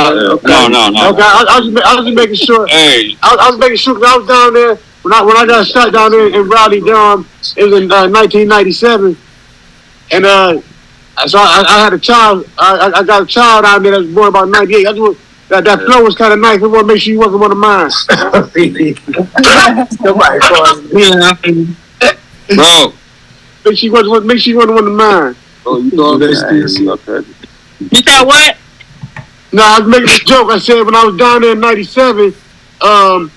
Okay, I was just making sure. Hey. I was making sure because I was down there when I got shot down there in Raleigh, Durham. It was in 1997, and so I had a child. I got a child out there that was born about 98. I just want, that flow was kind of nice. I want to make sure you wasn't one of mine. Bro. Make sure you wasn't one of mine. Oh, you know that? You said what? No, I was making a joke. I said when I was down there in 97, I was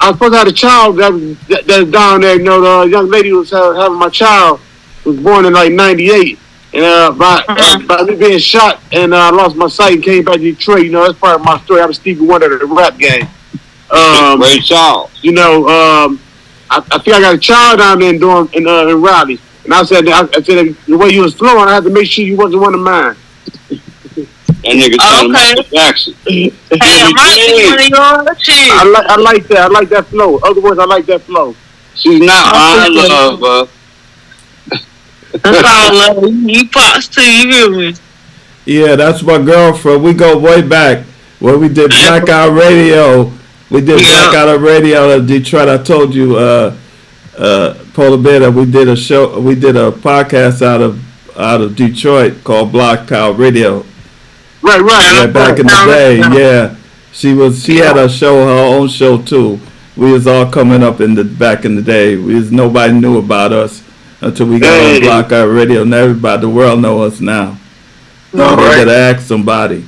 supposed to have a child that was down there. You know, the young lady was having my child, was born in like 98. And by me being shot and I lost my sight and came back to Detroit, you know, that's part of my story. I was Stevie Wonder of the rap game. Great child. You know, I think I got a child down there in Raleigh. And I said the way you was flowing, I had to make sure you wasn't one of mine. That nigga telling Michael Jackson. Hey, I might be I like that. I like that flow. Other words, I like that flow. She's not my love. That's all love. You pops too, you hear me? Yeah, that's my girlfriend. We go way back when we did Blackout Radio. We did Blackout Radio in Detroit. I told you, Polar Bear, that we did a show. We did a podcast out of Detroit called Blackout Radio. Right. Yeah, back in the day. Yeah, she had her own show too. We was all coming up back in the day. Nobody knew about us until we got on Blackout Radio, and everybody, the world know us now. So they gotta ask somebody.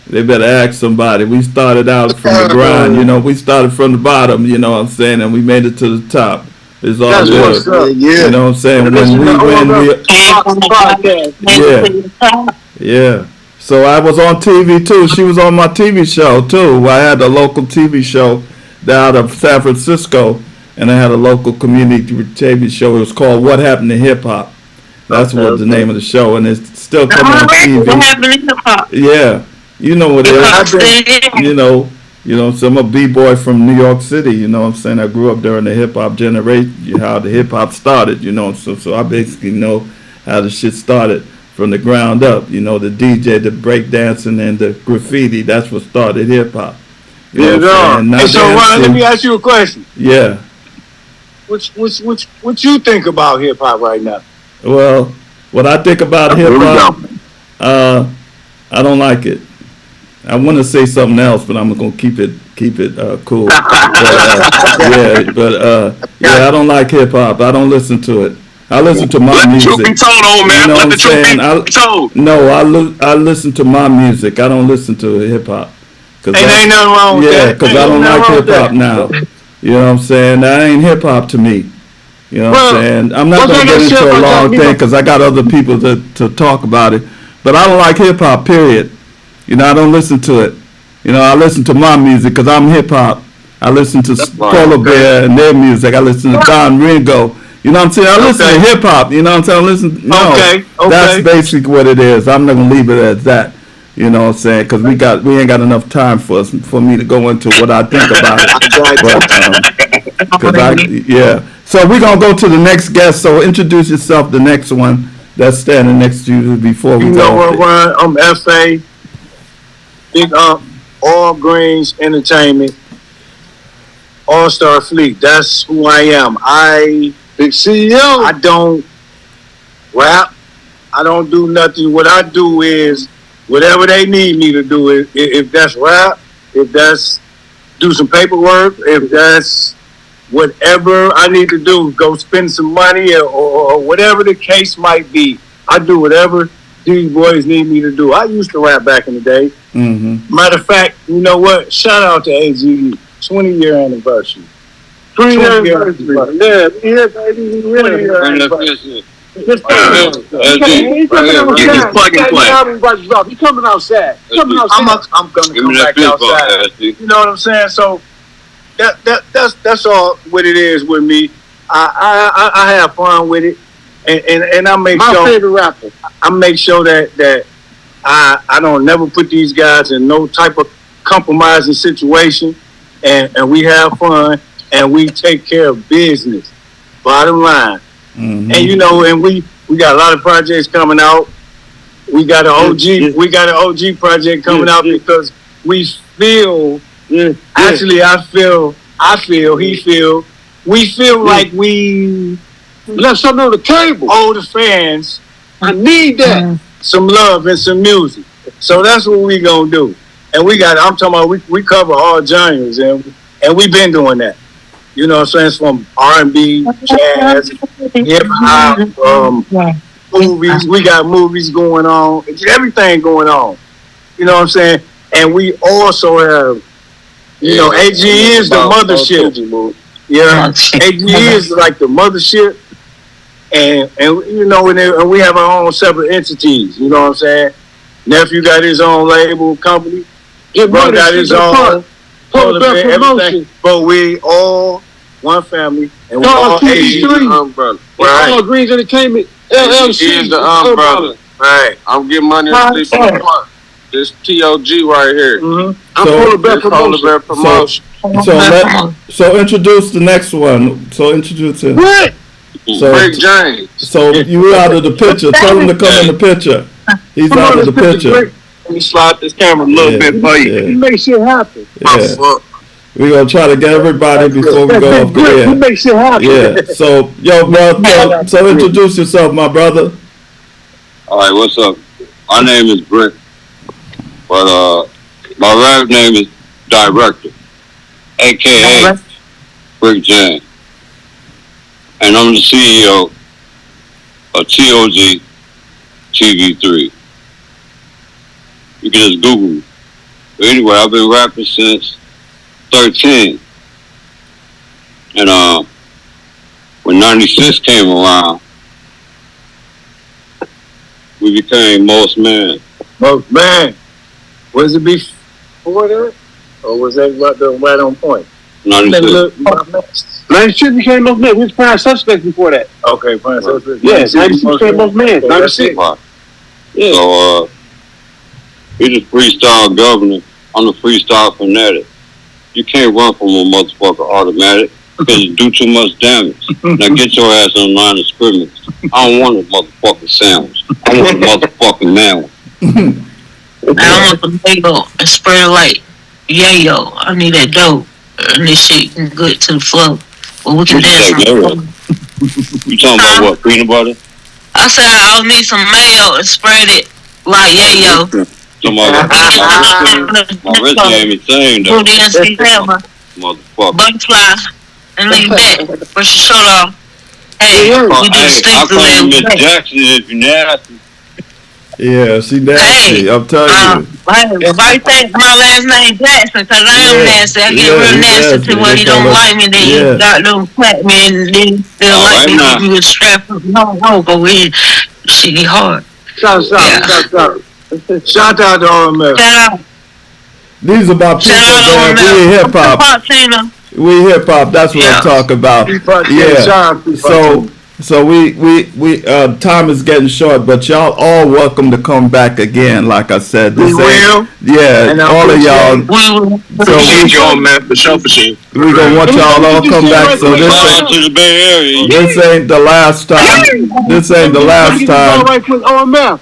They better ask somebody. We started out from the grind, we started from the bottom, you know what I'm saying, and we made it to the top. It's all good. You know what I'm saying? When we win, yeah. So I was on TV too. She was on my TV show too. I had a local TV show out of San Francisco, and I had a local community TV show. It was called What Happened to Hip Hop. That's what the name of the show, and it's still coming on TV. What happened to hip hop? Yeah, you know what it is. So I'm a B-boy from New York City, you know what I'm saying? I grew up during the hip-hop generation, how the hip-hop started, so I basically know how the shit started from the ground up, the DJ, the breakdancing, and the graffiti, that's what started hip-hop. Hey, so Ron, let me ask you a question. Yeah. What you think about hip-hop right now? Well, what I think about hip-hop, I don't like it. I want to say something else, but I'm gonna keep it cool. I don't like hip hop. I don't listen to it. I listen to my music. Let the truth be told, old man. Let the truth be told. No, I listen to my music. I don't listen to hip hop. Ain't nothing wrong with that. Yeah, because I don't like hip hop now. You know what I'm saying? That ain't hip hop to me. You know what I'm saying? I'm not gonna get into a long thing because I got other people to talk about it. But I don't like hip hop. Period. I don't listen to it. I listen to my music because I'm hip hop. I listen to Polar Bear and their music. I listen to Don Ringo. You know what I'm saying? I listen to hip hop. You know what I'm saying? That's basically what it is. I'm not gonna leave it as that. You know what I'm saying? Because we ain't got enough time for me to go into what I think about it. So we're gonna go to the next guest. So introduce yourself, the next one that's standing next to you before we go. You know what, Ron? I'm F.A. Big All Greens Entertainment, All-Star Fleet. That's who I am. Big CEO. I don't rap. I don't do nothing. What I do is whatever they need me to do. If that's rap, if that's do some paperwork, if that's whatever I need to do, go spend some money or whatever the case might be. I do whatever these boys need me to do. I used to rap back in the day. Mm-hmm. Matter of fact, you know what? Shout out to AGE. 20-year anniversary. 20-year anniversary. Yeah, baby. 20-year anniversary. He's coming outside. I'm gonna come back outside. You know what I'm saying? So that's all what it is with me. I have fun with it. And I make sure my favorite rapper. I make sure that I don't never put these guys in no type of compromising situation, and we have fun and we take care of business. Bottom line, and and we got a lot of projects coming out. We got an OG project coming out because we feel. Actually, I feel. He feel. We feel like we. Left something on the table. All the fans, I need that. Some love and some music. So that's what we gonna do. And I'm talking about we cover all genres and we've been doing that. You know what I'm saying? It's from R&B, jazz, hip hop, movies. We got movies going on. It's everything going on. You know what I'm saying? And we also have, AG is the mothership. Yeah, AG is like the mothership. And we have our own separate entities. You know what I'm saying? Nephew got his own label company. Brother got his own. Everything. But we all one family, and we all AG umbrella. Right. All Greens Entertainment LLC is the umbrella. Right. I'm getting money to sleep on the park. This TOG right here. Mm-hmm. I'm promotion. So introduce the next one. So introduce him. What? So, Rick James. So you out of the picture. Tell him to come in the picture. He's out of the picture. Let me slide this camera a little bit for you. You make shit happen. Yeah. We're going to try to get everybody before we go off the air. You make shit happen. Yeah. So, bro, so introduce yourself, my brother. All right, what's up? My name is Brick. But my rap name is Director, a.k.a. Brick James. And I'm the CEO of TOG TV3. You can just Google me. But anyway, I've been rapping since 13. And when 96 came around, we became Most Man. Most Man. Was it before that? Or was that right on point? 96. 96 became Most Man. We was Prime Suspect before that. Okay, Prime Suspect. Yes, 96 became Most Man. 96. Yeah. So, we just freestyle governor. I'm a freestyle fanatic. You can't run from a motherfucker automatic because you do too much damage. Now get your ass on the line of scrimmage. I don't want a motherfucking sandwich. I want a motherfucking man. I want the bagel and spread it like yayo. I need that dough. And this shit can good to the flow. Well, we can dance on the floor. You talking about what? Peanut butter? I said I'll need some mayo and spread it like yayo. My wrist ain't the same though. Motherfucker. Butterfly and lean back. Brush your shirt off. Hey, we do the I call you Miss Jackson if you nasty. Yeah, she nasty. I'm telling you. Why you say my last name Jackson? Cause I am nasty. I get real nasty to where you don't like me. Then you got them clap me and then still like me. You would strap up. No, go in. Shit, hard. Shout out to RMF. Shout out. These are my people, man. We hip hop. We hip hop. That's what I'm talking about. Yeah. So we time is getting short, but y'all all welcome to come back again. Like I said, this yeah, and all of y'all. Appreciate y'all, man, for sure. We gonna want y'all all come back. So this ain't the last time. This ain't the last time.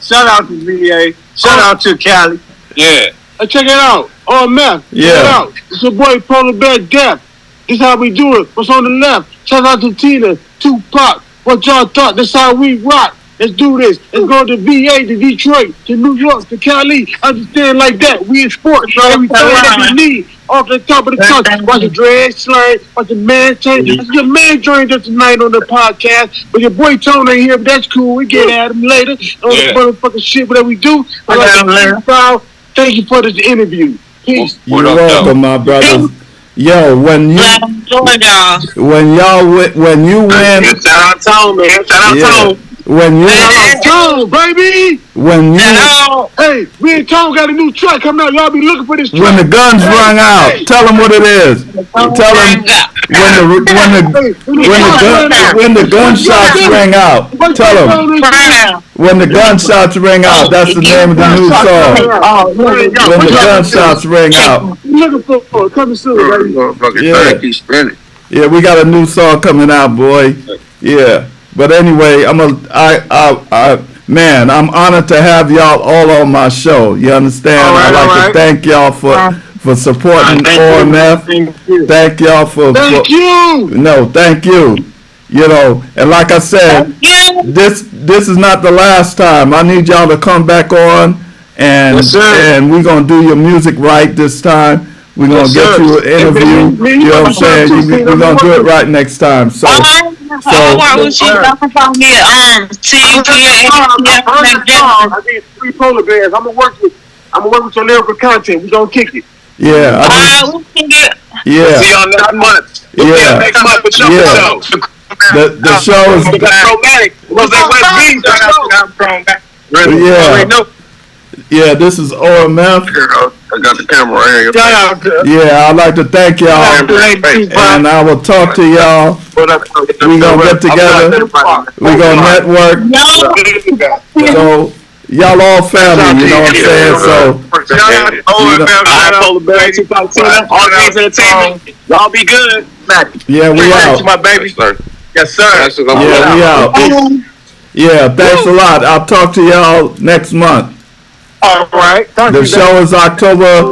Shout out to VA. Shout out to Cali. Yeah. Check it out. RMF. Check it out. It's your boy Polar Bear Death. This how we do it. What's on the left? Shout out to Tina, Tupac. What y'all thought? That's how we rock. Let's do this. Let's go to VA, to Detroit, to New York, to Cali. Understand like that. We in sports, so everything that we need. Off the top of the tongue. Watch the dread slide. Watch the man change. Your man joined us tonight on the podcast. But your boy Tone ain't here, but that's cool. We get at him later. On the motherfucking shit, whatever we do. Thank you for this interview. Peace. You're welcome, my brothers. Yo, when you win, shout out Tone, man. Shout out Tone. When you baby. When you hey, me and Tone got a new track coming out. Y'all be looking for this track. When the guns run out, tell them what it is. Tell them when the gunshots ring out. Tell them when the gunshots ring out. That's the name of the new song. When the gunshots ring out. Looking for coming soon, baby. Yeah, we got a new song coming out, boy. Yeah. But anyway, man, I'm honored to have y'all all on my show. You understand? I'd like to thank y'all for supporting OMF. Thank y'all for thank you. No, thank you. You know, and like I said, this is not the last time. I need y'all to come back on and we're gonna do your music right this time. We're gonna get you an interview. You know what I'm saying? We're gonna do it right next time. So I need 3 polar bears. I'm gonna work with your lyrical content. We gonna kick it. Yeah. Yeah. See y'all next month. Yeah. Next month with show. The show is chromatic. Yeah, this is OMF. I got the camera right here. Yeah, I'd like to thank y'all, and I will talk to y'all. We gonna get together. We gonna network. So y'all all family, you know what I'm saying? So y'all be good. Yeah, we out. My baby. Yes, sir. Yeah, we out. Yeah, thanks a lot. I'll talk to y'all next month. All right. The show is October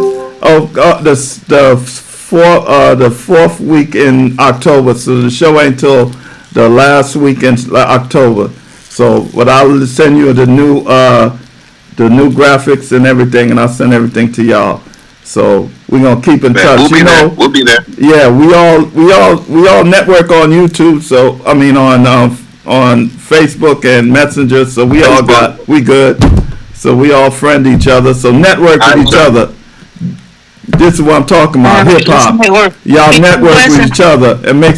the fourth week in October. So the show ain't till the last week in October. So, but I'll send you the new graphics and everything, and I'll send everything to y'all. So we're gonna keep in touch. We'll be there. Yeah, we all network on YouTube. So I mean on Facebook and Messenger. So we good. So we all friend each other. So network with each other. This is what I'm talking about, hip hop. Y'all network with each other and make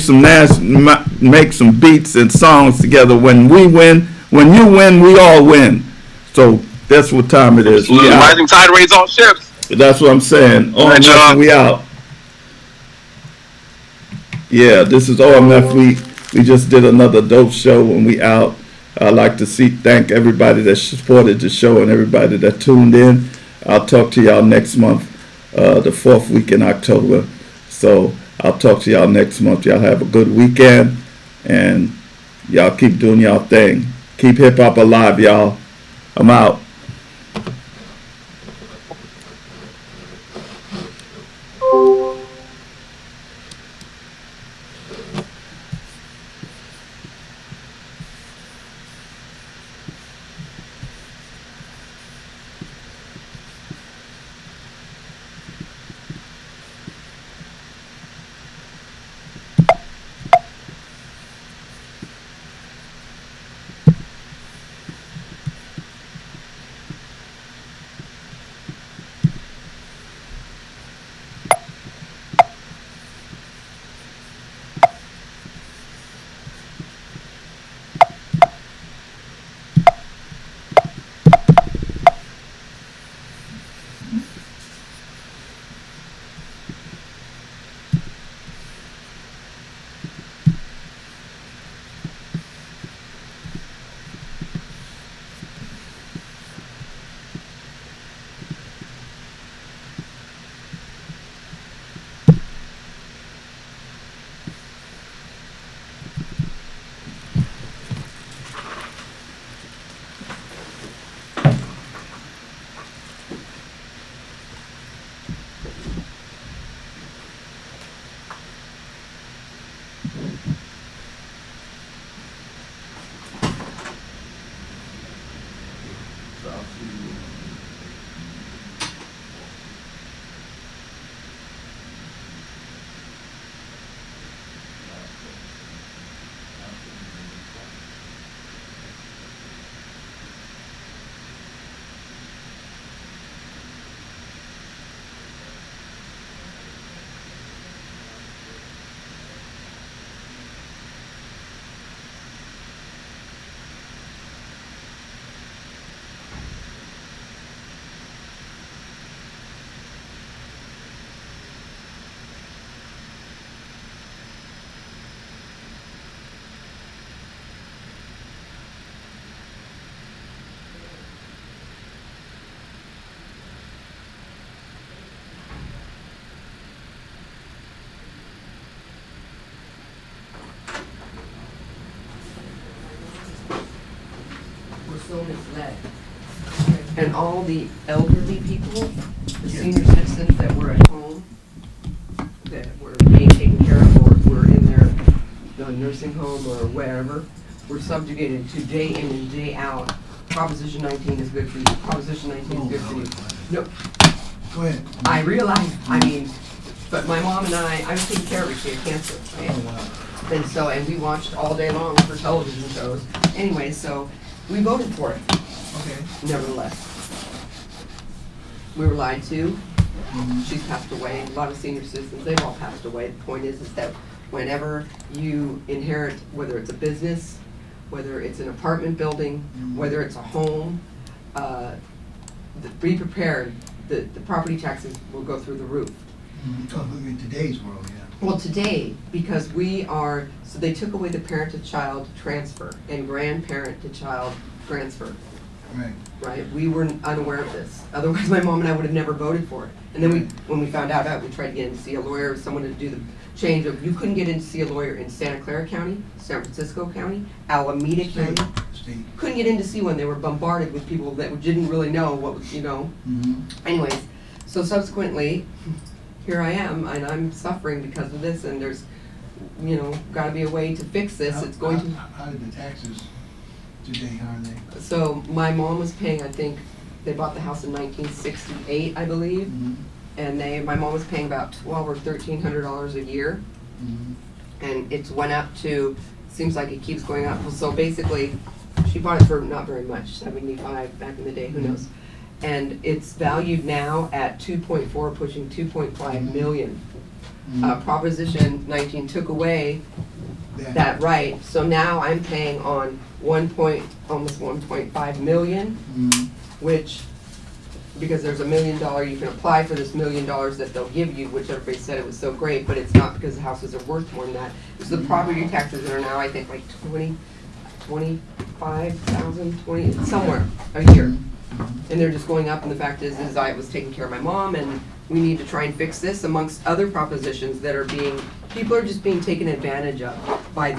some beats and songs together. When we win, when you win, we all win. So that's what time it is. Rising tide raises all ships. That's what I'm saying. OMF, we out. Yeah, this is OMF. We just did another dope show and we out. I'd like to thank everybody that supported the show and everybody that tuned in. I'll talk to y'all next month, the 4th week in October. So I'll talk to y'all next month. Y'all have a good weekend and y'all keep doing y'all thing. Keep hip hop alive, y'all. I'm out. So misled. And all the elderly people, the senior citizens that were at home, that were being taken care of or were in their nursing home or wherever, were subjugated to day in and day out. Proposition 19 is good for you. Proposition 19 is good for you. No. Go ahead. I realize, but my mom and I was taking care of her. She had cancer. Right? And we watched all day long for television shows. Anyway, so we voted for it. Okay. Nevertheless, we were lied to. She's passed away. A lot of senior citizens, they've all passed away. The point is that whenever you inherit, whether it's a business, whether it's an apartment building, whether it's a home, be prepared. The property taxes will go through the roof. In today's world, yeah. Well, today, because so they took away the parent-to-child transfer and grandparent-to-child transfer. Right. Right? We were unaware of this. Otherwise, my mom and I would have never voted for it. And then when we found out, we tried to get in to see a lawyer, someone to do the change of, you couldn't get in to see a lawyer in Santa Clara County, San Francisco County, Alameda County. Couldn't get in to see one. They were bombarded with people that didn't really know what was, Anyways, so subsequently, here I am, and I'm suffering because of this, and there's, got to be a way to fix this. How did the taxes today, how are they? So my mom was paying, I think, they bought the house in 1968, I believe, and my mom was paying about $1,200 or $1,300 a year, and it's went up to, seems like it keeps going up. So basically, She bought it for not very much, 75 back in the day, who knows? And it's valued now at 2.4, pushing 2.5 million. Proposition 19 took away that right, so now I'm paying on almost 1.5 million, which, because there's $1 million, you can apply for this $1 million that they'll give you, which everybody said it was so great, but it's not because the houses are worth more than that. It's the property taxes that are now, I think, like 25,000, somewhere a year. And they're just going up, and the fact is I was taking care of my mom, and we need to try and fix this amongst other propositions that are people are just being taken advantage of by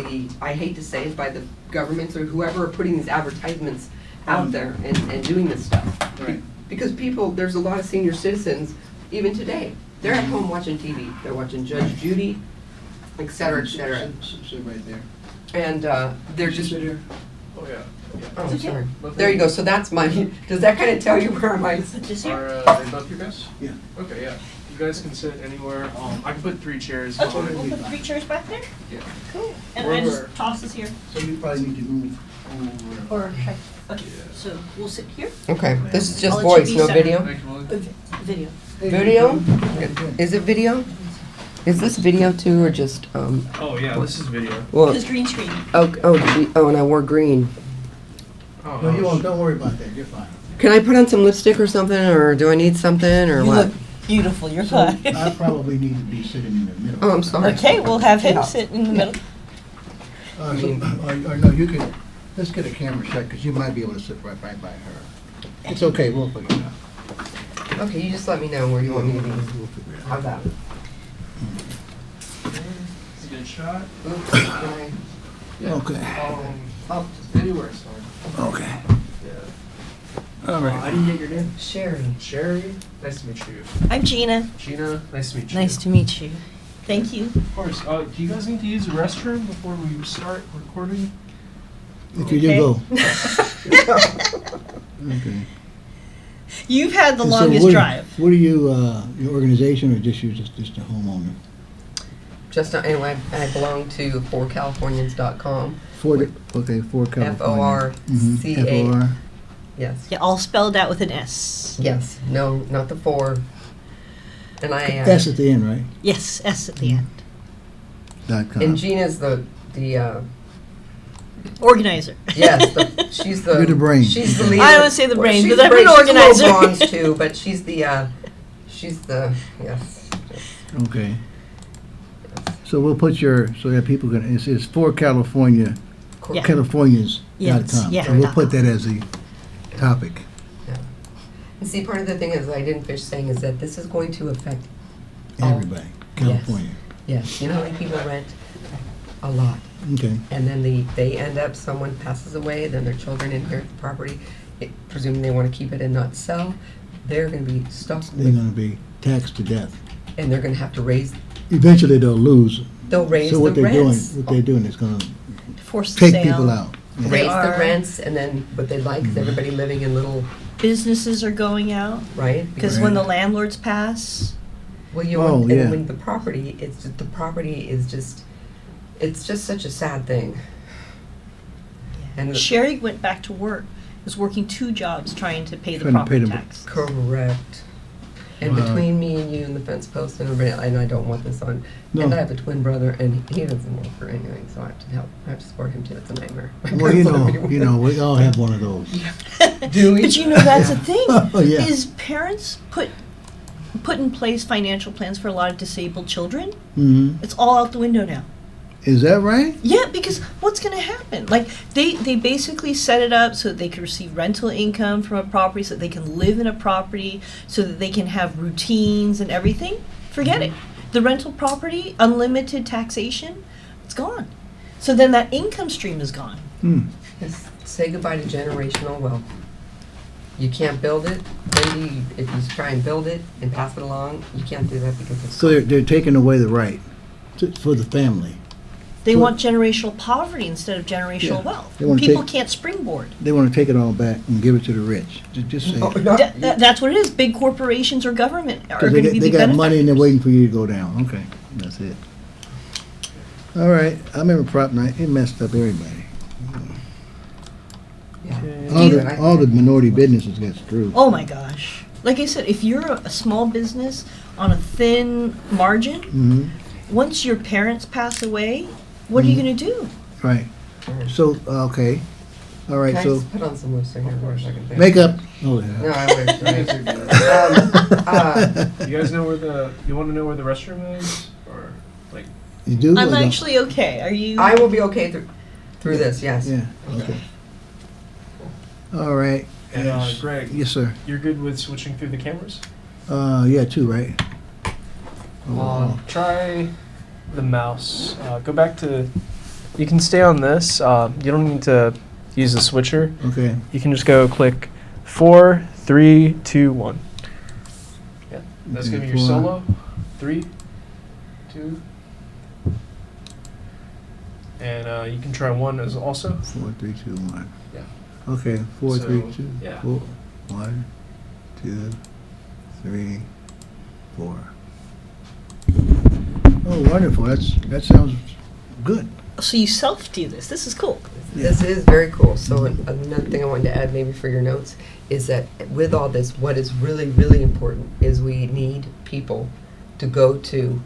I hate to say it, by the governments or whoever are putting these advertisements out there and doing this stuff. Right. Because there's a lot of senior citizens, even today, they're at home watching TV. They're watching Judge Judy, et cetera, et cetera. Sit right there. And they're just... Oh, yeah. Oh, sorry. There you go. So that's my... Does that kind of tell you where my... Are they both your guys? Yeah. Okay, yeah. You guys can sit anywhere. I can put 3 chairs. Okay, we'll put 3 chairs back there? Yeah. Cool. And I just toss this here. So you probably need to move over. Okay, so we'll sit here. Okay, this is just I'll let voice, you be no center. video? Video. Video? Is it video? Is this video too, or just, Oh, yeah, this is video. Well, This green screen. oh, and I wore green. Oh, No, you won't, don't worry about that, you're fine. Can I put on some lipstick or something, or do I need something, or You what? look beautiful, you're So fine. I probably need to be sitting in the middle. Oh, I'm sorry. Okay, we'll have him Yeah. sit in the middle. Or no, you can, let's get a camera shot, because you might be able to sit right by her. It's okay, we'll figure it out. Okay, you just let me know where you want me to be. We'll figure it out. How's that? It's a good shot. Oops, sorry. Okay. Oh, Anywhere's fine. Okay. Yeah. All I right. didn't get your name. Sherry. Sherry. Nice to meet you. I'm Gina. Gina. Nice to meet you. Nice to meet you. Thank you. Of course. Do you guys need to use the restroom before we start recording? If you do, go. Okay. You've had the And so longest what- drive. What are you, your organization, or just a homeowner? Anyway, I belong to forcalifornians.com. For California. F-O-R-C-A. FOR. Yes. Yeah, all spelled out with an S. Yes. No, not the 4. And I... S at the end, right? Yes, S at the end. .com. And Gina's the Organizer. yes, she's the... You're the brain. She's the leader. I don't say the brain, she's because the I'm an brain. She's a organizer. little bronze too, but she's the, yes. Okay. So we'll put so that people can, it's for California, Yeah. Californians.com. Yes, yeah. So we'll put that as the topic. And see, part of the thing is I didn't finish saying is that this is going to affect Everybody, California. Yes, you know how many people rent? A lot. Okay. And then they end up, someone passes away, then their children inherit the property, presuming they want to keep it and not sell, they're going to be stuck They're gonna be taxed to death. and they're going to have to raise, Eventually they'll lose. they'll raise So the what they're rents. doing is gonna Force the take sale. people out. Yeah. Raise the are. rents, and then what they like is everybody living in little, Businesses are going out. right? Because when the landlords pass, Well, you Oh, want, yeah. and when the property, the property is just, it's just such a sad thing. And Sherry went back to work, was working 2 jobs trying to pay the Trying to pay property them- tax. correct. And Wow. between me and you and the fence post and everybody, and I don't want this on. No. And I have a twin brother, and he doesn't work for anything, so I have to help. I have to support him too. It's a nightmare. Well, you know, we all have one of those. Do we? But you know, that's the thing. Oh, yeah. Is parents put in place financial plans for a lot of disabled children. Mm-hmm. It's all out the window now. Is that right? Yeah, because what's going to happen? Like, they basically set it up so that they can receive rental income from a property, so that they can live in a property, so that they can have routines and everything. Forget it. The rental property, unlimited taxation, it's gone. So then that income stream is gone. Just say goodbye to generational wealth. You can't build it. Maybe if you try and build it and pass it along, you can't do that because it's So they're taking away the right for the family. They So- want generational poverty instead of generational Yeah. wealth. They wanna People take- can't springboard. They want to take it all back and give it to the rich. Just say it. That's what it is. Big corporations or government are 'Cause going to be they the got money and they're benefactors. waiting for you to go down. Okay, that's it. All right, I remember prop night. It messed up everybody. all the minority businesses get screwed. Oh my gosh. Like I said, if you're a small business on a thin margin, Mm-hmm. once your parents pass away, what are you going to do? Right. So, okay. All right, Can I so just put on some loose here for a second? makeup. Oh, yeah. No, I wish. You guys know where you want to know where the restroom is? Or, like... You do? I'm or don't? actually okay. Are you? I will be okay through this, yes. Yeah, okay. All right. And Greg. Yes, sir. You're good with switching through the cameras? Yeah, 2, right? Try the mouse. Go back to... You can stay on this. You don't need to use the switcher. Okay. You can just go click 4, 3, 2, 1. Yeah. That's going to be your 4. solo. 3, 2. And you can try 1 as also. 4, 3, 2, 1. Yeah. Okay, 4, 3, 2, yeah. 4, 1, 2, 3, 4. Oh, wonderful. That sounds good. So you self-do this. This is cool. This is very cool. So another thing I wanted to add maybe for your notes is that with all this, what is really, really important is we need people to go to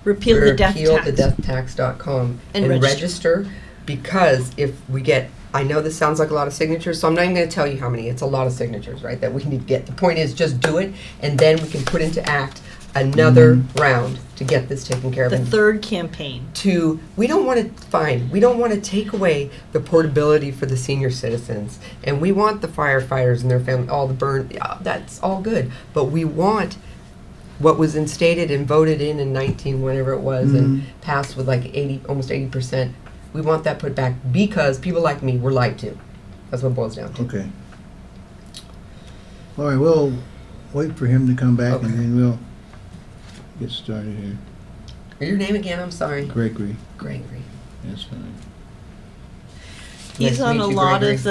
repealthedeathtax.com and register, because if we get, I know this sounds like a lot of signatures, so I'm not even going to tell you how many. It's a lot of signatures, right, that we need to get. The point is just do it, and then we can put into act another round to get this taken care of. The And third campaign. we don't want to take away the portability for the senior citizens, and we want the firefighters and their family, all the burn, that's all good, but we want what was instated and voted in 19 whenever it was and passed with like almost 80%. We want that put back because people like me were lied to. That's what it boils down to. Okay. All right, we'll wait for him to come back and then we'll get started here. Your name again? I'm sorry. Gregory. Gregory. That's fine. He's Nice to on meet a you, lot Gregory. of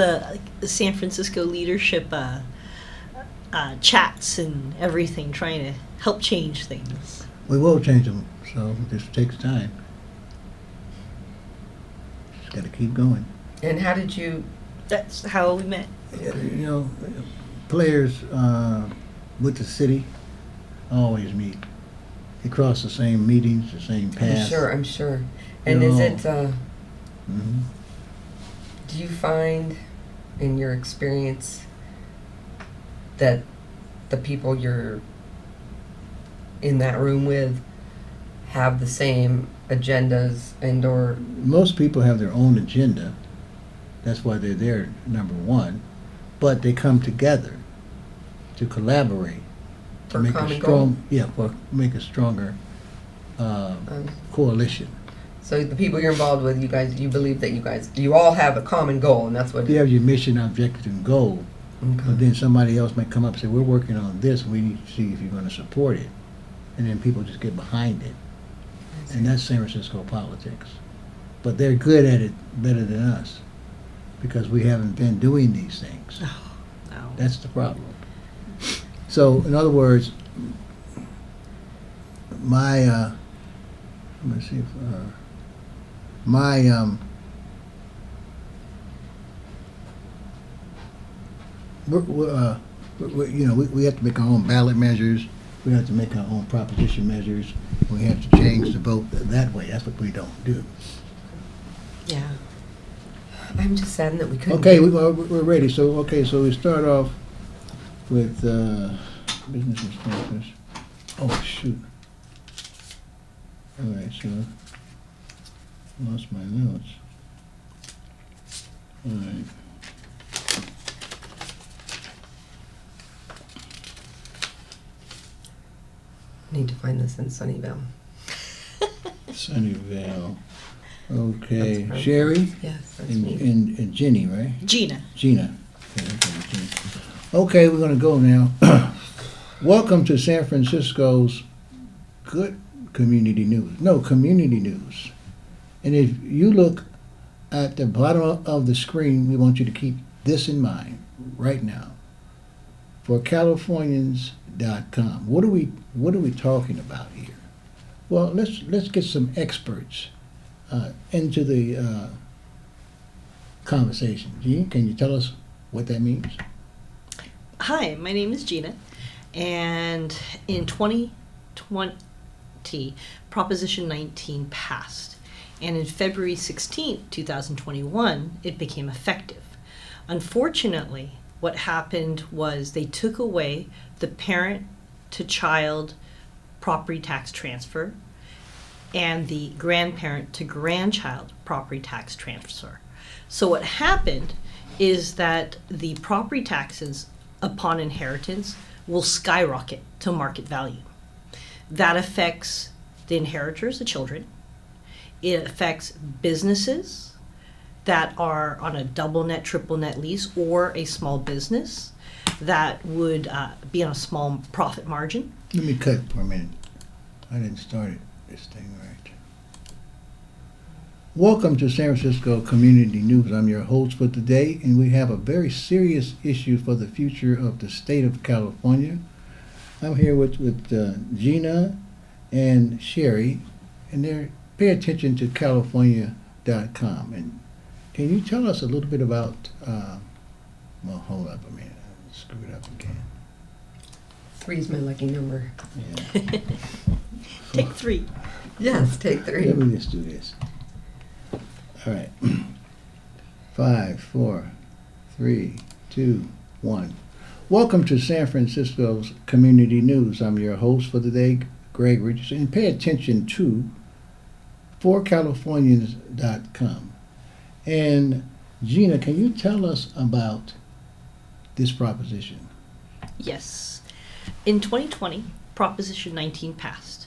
the San Francisco leadership chats and everything, trying to help change things. We will change them, so this takes time. Just got to keep going. And how did you? That's how we met. You know, players with the city always meet. They cross the same meetings, the same paths. I'm sure. And You is know, it, mhm. do you find in your experience that the people you're in that room with have the same agendas and or Most people have their own agenda. That's why they're there, number one. But they come together to collaborate. To For make common a goal? strong, make a stronger coalition. so the people you're involved with, you believe that you all have a common goal, and that's what You have your mission, objective, and goal. Okay. But then somebody else might come up and say, we're working on this, and we need to see if you're going to support it. And then people just get behind it. And that's San Francisco politics. But they're good at it better than us because we haven't been doing these things. No. That's the problem. So, in other words, let me see if, we have to make our own ballot measures. We have to make our own proposition measures. We have to change the vote that way. That's what we don't do. Yeah. I'm just saddened that we couldn't. Okay, we're ready. So we start off with business expenses. Oh shoot! All right, so lost my notes. All right. Need to find this in Sunnyvale. Sunnyvale. Okay, That's right. Sherry? Yes, that's and, me. and Jenny, right? Gina. Gina. Okay, we're going to go now. Welcome to San Francisco's Good Community News. No, Community News. And if you look at the bottom of the screen, we want you to keep this in mind right now. For Californians.com. What are we talking about here? Well, let's get some experts into the conversation. Gene, can you tell us what that means? Hi, my name is Gina, and in 2020, Proposition 19 passed, and in February 16, 2021, it became effective. Unfortunately, what happened was they took away the parent-to-child property tax transfer and the grandparent-to-grandchild property tax transfer. So what happened is that the property taxes upon inheritance will skyrocket to market value. That affects the inheritors, the children. It affects businesses that are on a double net, triple net lease, or a small business that would be on a small profit margin. Let me cut for a minute. I didn't start this thing right. Welcome to San Francisco Community News. I'm your host for today, and we have a very serious issue for the future of the state of California. I'm here with Gina and Sherry, and they're pay attention to California.com. And can you tell us a little bit about, well, hold up a minute, I screwed up again. 3 is my lucky number. Yeah. Take 3. Yes, take 3. Let me just do this. All right. 5, 4, 3, 2, 1. Welcome to San Francisco's Community News. I'm your host for today, Greg Richardson. And pay attention to forcalifornians.com. And Gina, can you tell us about this proposition? Yes. In 2020, Proposition 19 passed.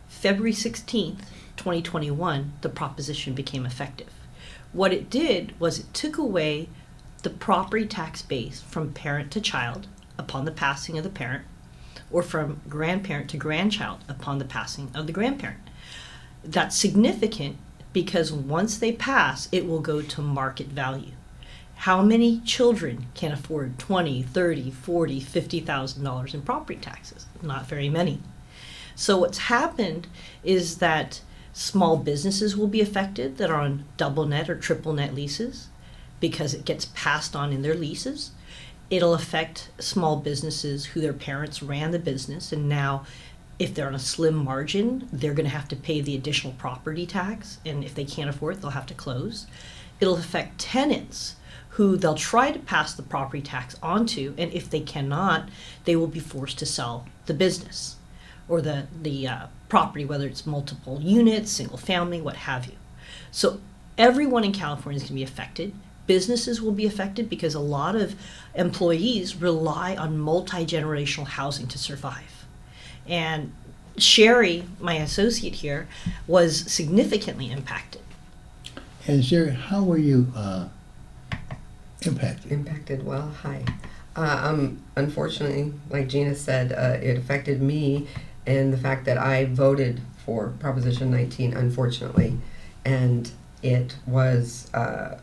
February 16th, 2021, the proposition became effective. What it did was it took away the property tax base from parent to child upon the passing of the parent, or from grandparent to grandchild upon the passing of the grandparent. That's significant because once they pass, it will go to market value. How many children can afford $20,000, $30,000, $40,000, $50,000 in property taxes? Not very many. So what's happened is that small businesses will be affected that are on double net or triple net leases because it gets passed on in their leases. It'll affect small businesses who their parents ran the business, and now if they're on a slim margin, they're going to have to pay the additional property tax, and if they can't afford it, they'll have to close. It'll affect tenants who they'll try to pass the property tax onto, and if they cannot, they will be forced to sell the business or the property, whether it's multiple units, single family, what have you. So everyone in California is going to be affected. Businesses will be affected because a lot of employees rely on multi-generational housing to survive. And Sherry, my associate here, was significantly impacted. And Sherry, how were you impacted? Impacted, well, hi. Unfortunately, like Gina said, it affected me in the fact that I voted for Proposition 19, unfortunately. And it was, my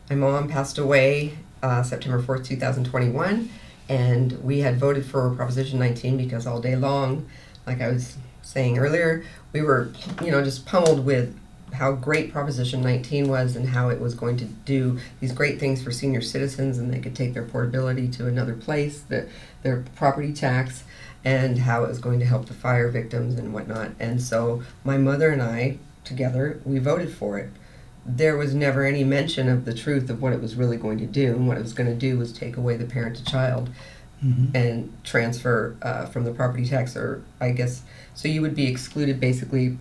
mom passed away September 4th, 2021. And we had voted for Proposition 19 because all day long, like I was saying earlier, we were, just pummeled with how great Proposition 19 was and how it was going to do these great things for senior citizens, and they could take their portability to another place, their property tax, and how it was going to help the fire victims and whatnot. And so my mother and I, together, we voted for it. There was never any mention of the truth of what it was really going to do, and what it was going to do was take away the parent to child and transfer from the property tax, or I guess, so you would be excluded basically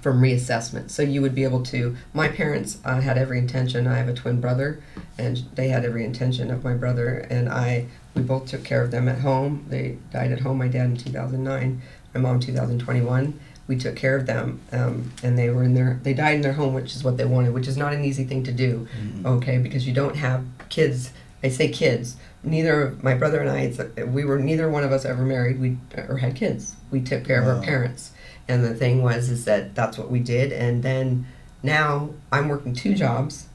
from reassessment. So you would be able to, my parents had every intention, I have a twin brother, and they had every intention of my brother and I, we both took care of them at home. They died at home, my dad in 2009, my mom 2021. We took care of them, and they died in their home, which is what they wanted, which is not an easy thing to do, okay, because you don't have kids. I say kids. Neither my brother and I, neither one of us ever married or had kids. We took care of our parents, and the thing is that that's what we did. And then now I'm working 2 jobs.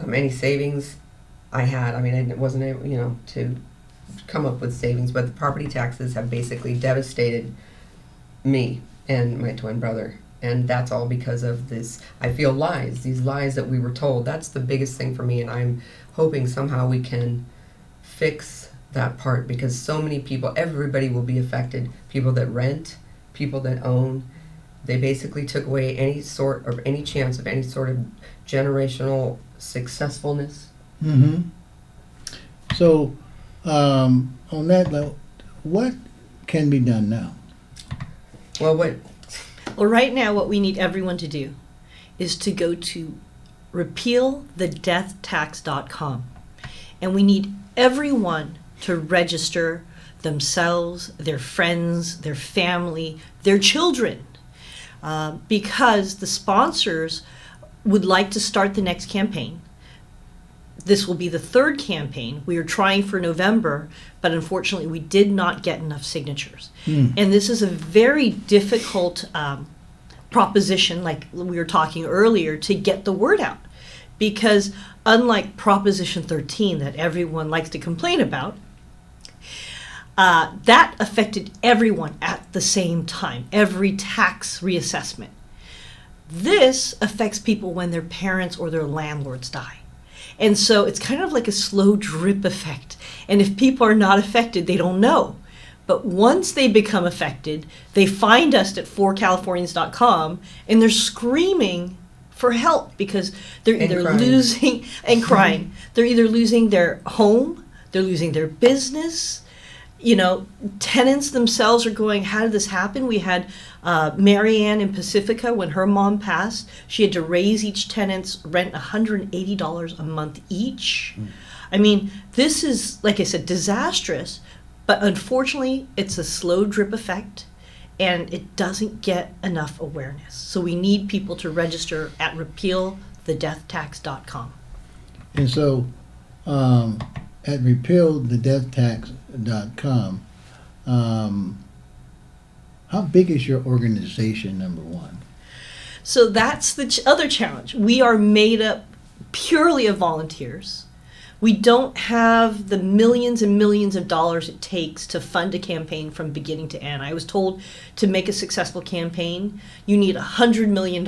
Any savings I had, I wasn't able, to come up with savings, but the property taxes have basically devastated me and my twin brother, and that's all because of this, I feel, these lies that we were told. That's the biggest thing for me, and I'm hoping somehow we can fix that part, because so many people, everybody will be affected. People that rent, people that own. They basically took away any sort of any chance of any sort of generational successfulness. Mm-hmm. So, on that level, what can be done now? Well, right now, what we need everyone to do is to go to repealthedeathtax.com, and we need everyone to register themselves, their friends, their family, their children, because the sponsors would like to start the next campaign. This will be the third campaign. We are trying for November, but unfortunately we did not get enough signatures. And this is a very difficult proposition, like we were talking earlier, to get the word out. Because unlike Proposition 13 that everyone likes to complain about, that affected everyone at the same time, every tax reassessment. This affects people when their parents or their landlords die. And so it's kind of like a slow drip effect. And if people are not affected, they don't know. But once they become affected, they find us at 4californians.com and they're screaming for help because they're either losing and crying. They're either losing their home, they're losing their business. You know, tenants themselves are going, how did this happen? We had Marianne in Pacifica, when her mom passed, she had to raise each tenant's rent $180 a month each. I mean, this is, like I said, disastrous, but unfortunately, it's a slow drip effect, and it doesn't get enough awareness. So we need people to register at repealthedeathtax.com. And so, at repealthedeathtax.com, how big is your organization, number one? So that's the other challenge. We are made up purely of volunteers. We don't have the millions and millions of dollars it takes to fund a campaign from beginning to end. I was told to make a successful campaign, you need $100 million.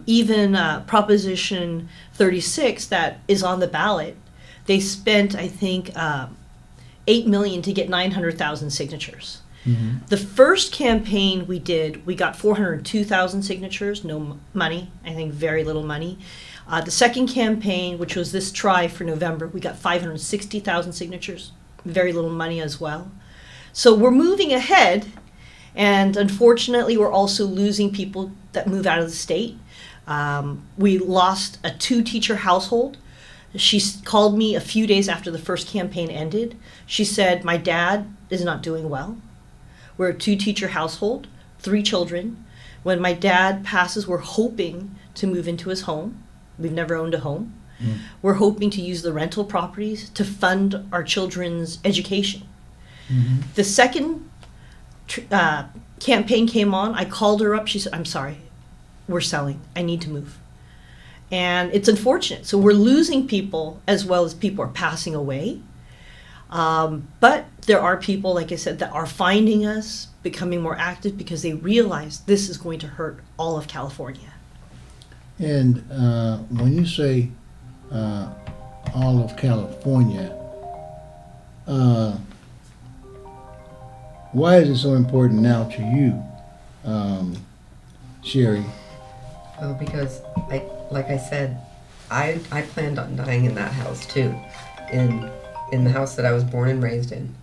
Even Proposition 36 that is on the ballot, they spent, I think, $8 million to get 900,000 signatures. The first campaign we did, we got 402,000 signatures, no money, I think very little money. The second campaign, which was this try for November, we got 560,000 signatures, very little money as well. So we're moving ahead, and unfortunately we're also losing people that move out of the state. We lost a 2-teacher household. She called me a few days after the first campaign ended. She said, my dad is not doing well. We're a 2-teacher household, 3 children. When my dad passes, we're hoping to move into his home. We've never owned a home. We're hoping to use the rental properties to fund our children's education. The second campaign came on. I called her up. She said, I'm sorry, we're selling. I need to move. And it's unfortunate. So we're losing people as well as people are passing away. But there are people, like I said, that are finding us, becoming more active because they realize this is going to hurt all of California. And when you say all of California, why is it so important now to you, Sherry? Well, because like I said, I planned on dying in that house too, in the house that I was born and raised in,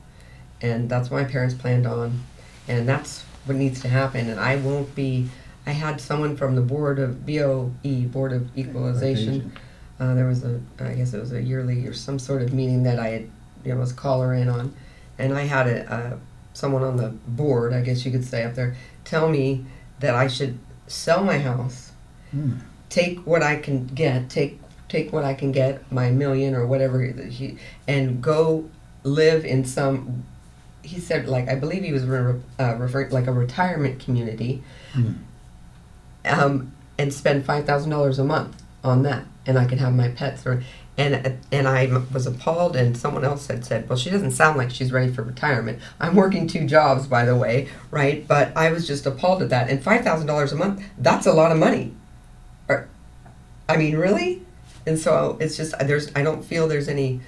and that's what my parents planned on, and that's what needs to happen. And I won't be. I had someone from the Board of BOE, Board of Equalization. There was I guess it was a yearly or some sort of meeting that I had, was a caller in on, and I had someone on the board, I guess you could say up there, tell me that I should sell my house, take what I can get, take what I can get, my million or whatever, and go live in some. He said, like, I believe he was referring like a retirement community. And spend $5,000 a month on that, and I could have my pets. And I was appalled, and someone else had said, well, she doesn't sound like she's ready for retirement. I'm working 2 jobs, by the way, right? But I was just appalled at that. And $5,000 a month, that's a lot of money. I mean, really? And so it's just, I don't feel there's any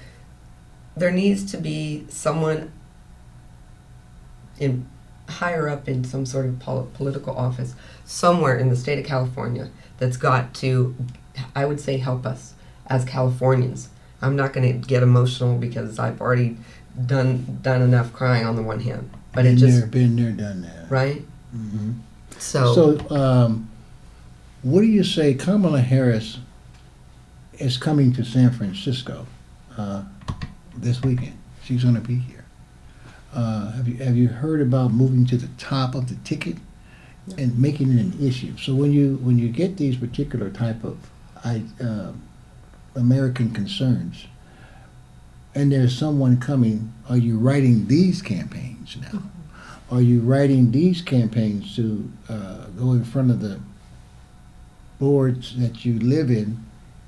there needs to be someone in higher up in some sort of political office somewhere in the state of California that's got to, I would say, help us as Californians. I'm not going to get emotional because I've already done enough crying on the one hand, but been it just been there, done that, right. Mm-hmm. So, what do you say? Kamala Harris is coming to San Francisco this weekend. She's going to be here. Have you heard about moving to the top of the ticket and making it an issue? So when you get these particular type of American concerns, and there's someone coming, are you writing these campaigns now? Are you writing these campaigns to go in front of the boards that you live in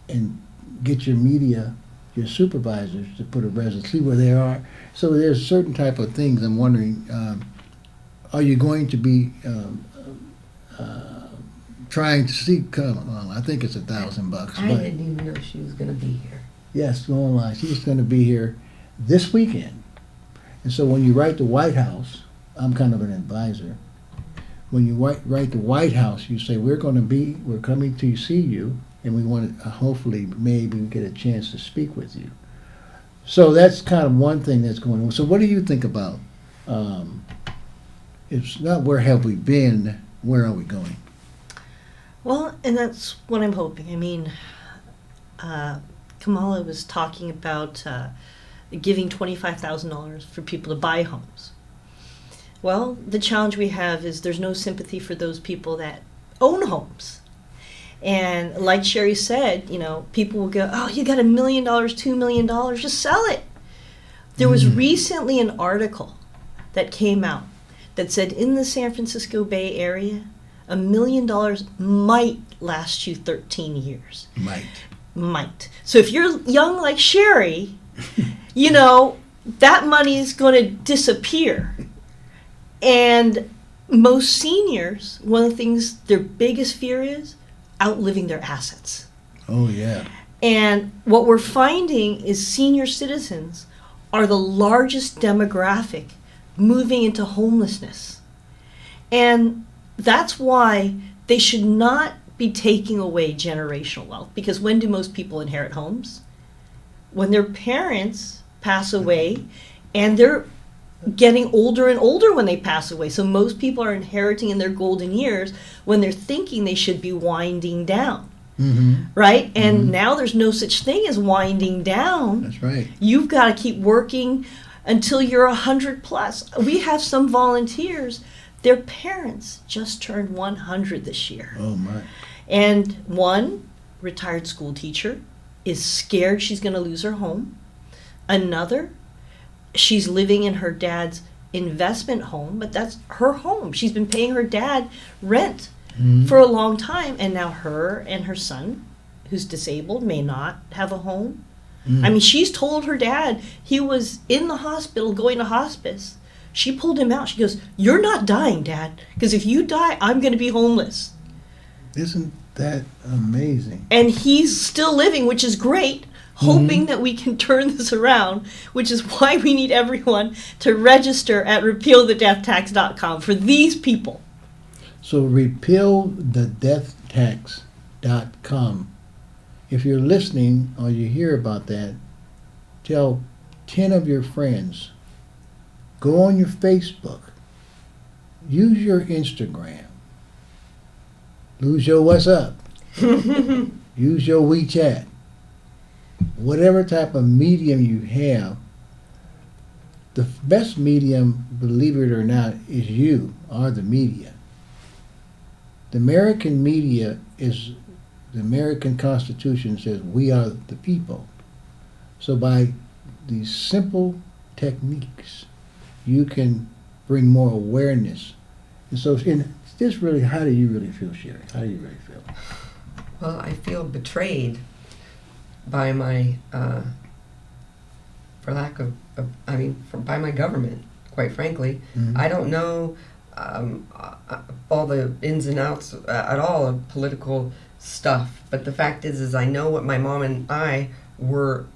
and get your media, your supervisors to put a resolution, see where they are? So there's certain type of things I'm wondering, are you going to be trying to see, I think it's $1,000. I didn't even know she was going to be here. Yes, go online. She's going to be here this weekend. And so when you write the White House, I'm kind of an advisor. When you write the White House, you say, we're coming to see you, and we want to hopefully maybe get a chance to speak with you. So that's kind of one thing that's going on. So what do you think about, it's not where have we been, where are we going? Well, and that's what I'm hoping. I mean, Kamala was talking about giving $25,000 for people to buy homes. Well, the challenge we have is there's no sympathy for those people that own homes. And like Sherry said, people will go, oh, you got $1 million, $2 million, just sell it. There was recently an article that came out that said in the San Francisco Bay Area, $1 million might last you 13 years. Might. So if you're young like Sherry, that money is going to disappear. And most seniors, one of the things their biggest fear is outliving their assets. Oh, yeah. And what we're finding is senior citizens are the largest demographic moving into homelessness. And that's why they should not be taking away generational wealth. Because when do most people inherit homes? When their parents pass away, and they're getting older and older when they pass away. So most people are inheriting in their golden years when they're thinking they should be winding down. Mm-hmm. Right? And now there's no such thing as winding down. That's right. You've got to keep working until you're 100 plus. We have some volunteers, their parents just turned 100 this year. Oh my. And one retired school teacher is scared she's going to lose her home. Another, she's living in her dad's investment home, but that's her home. She's been paying her dad rent for a long time, and now her and her son, who's disabled, may not have a home. I mean, she's told her dad, he was in the hospital going to hospice. She pulled him out. She goes, "You're not dying, Dad, because if you die, I'm going to be homeless." Isn't that amazing? And he's still living, which is great, hoping that we can turn this around, which is why we need everyone to register at repealthedeathtax.com for these people. So repealthedeathtax.com. If you're listening or you hear about that, tell 10 of your friends. Go on your Facebook. Use your Instagram. Use your WhatsApp. Use your WeChat. Whatever type of medium you have, the best medium, believe it or not, is you, are the media. The American media is, the American Constitution says we are the people. So by these simple techniques, you can bring more awareness. And so, this really, how do you really feel, Sherry? How do you really feel? Well, I feel betrayed by my, for lack of by my government, quite frankly. I don't know all the ins and outs at all of political stuff, but the fact is I know what my mom and I were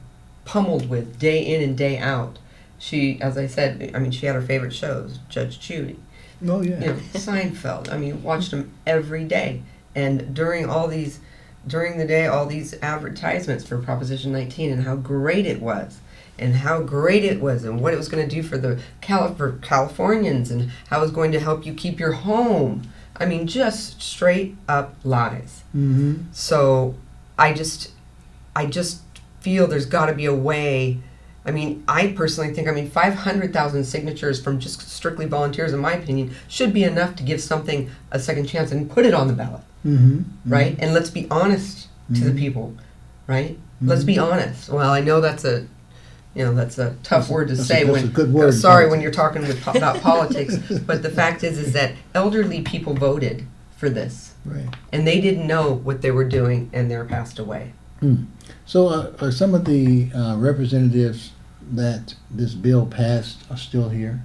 pummeled with day in and day out. She, as I said, I mean, she had her favorite shows, Judge Judy, Oh, yeah. you know, Seinfeld. I mean, watched them every day. And during the day, all these advertisements for Proposition 19 and how great it was. And how great it was, and what it was going to do for the for Californians, and how it was going to help you keep your home. I mean, just straight up lies. Mm-hmm. So I just feel there's got to be a way. I mean, I personally think, 500,000 signatures from just strictly volunteers, in my opinion, should be enough to give something a second chance and put it on the ballot, Mm-hmm. right? And let's be honest to the people, right? Let's be honest. Well, I know that's a tough word to say that's when. a good word. Sorry, when you're talking about politics. But the fact is that elderly people voted for this, Right. and they didn't know what they were doing, and they're passed away. So are some of the representatives that this bill passed are still here?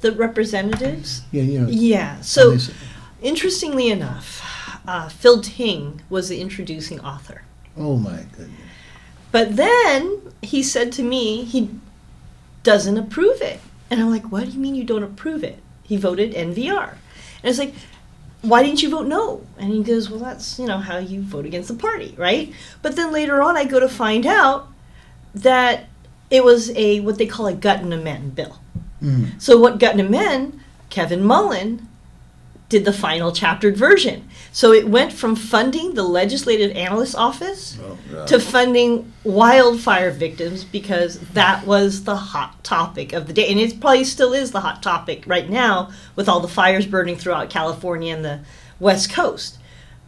The representatives? Yeah, you know. Yeah. So, interestingly enough, Phil Ting was the introducing author. Oh my goodness. But then he said to me he doesn't approve it. And I'm like, what do you mean you don't approve it? He voted NVR. And it's like, why didn't you vote no? And he goes, well, that's, how you vote against the party, right? But then later on I go to find out that it was what they call a gut and amend bill. Mm. So what gut and amend, Kevin Mullen did the final chaptered version. So it went from funding the Legislative Analyst's Office to funding wildfire victims, because that was the hot topic of the day. And it probably still is the hot topic right now with all the fires burning throughout California and the West Coast.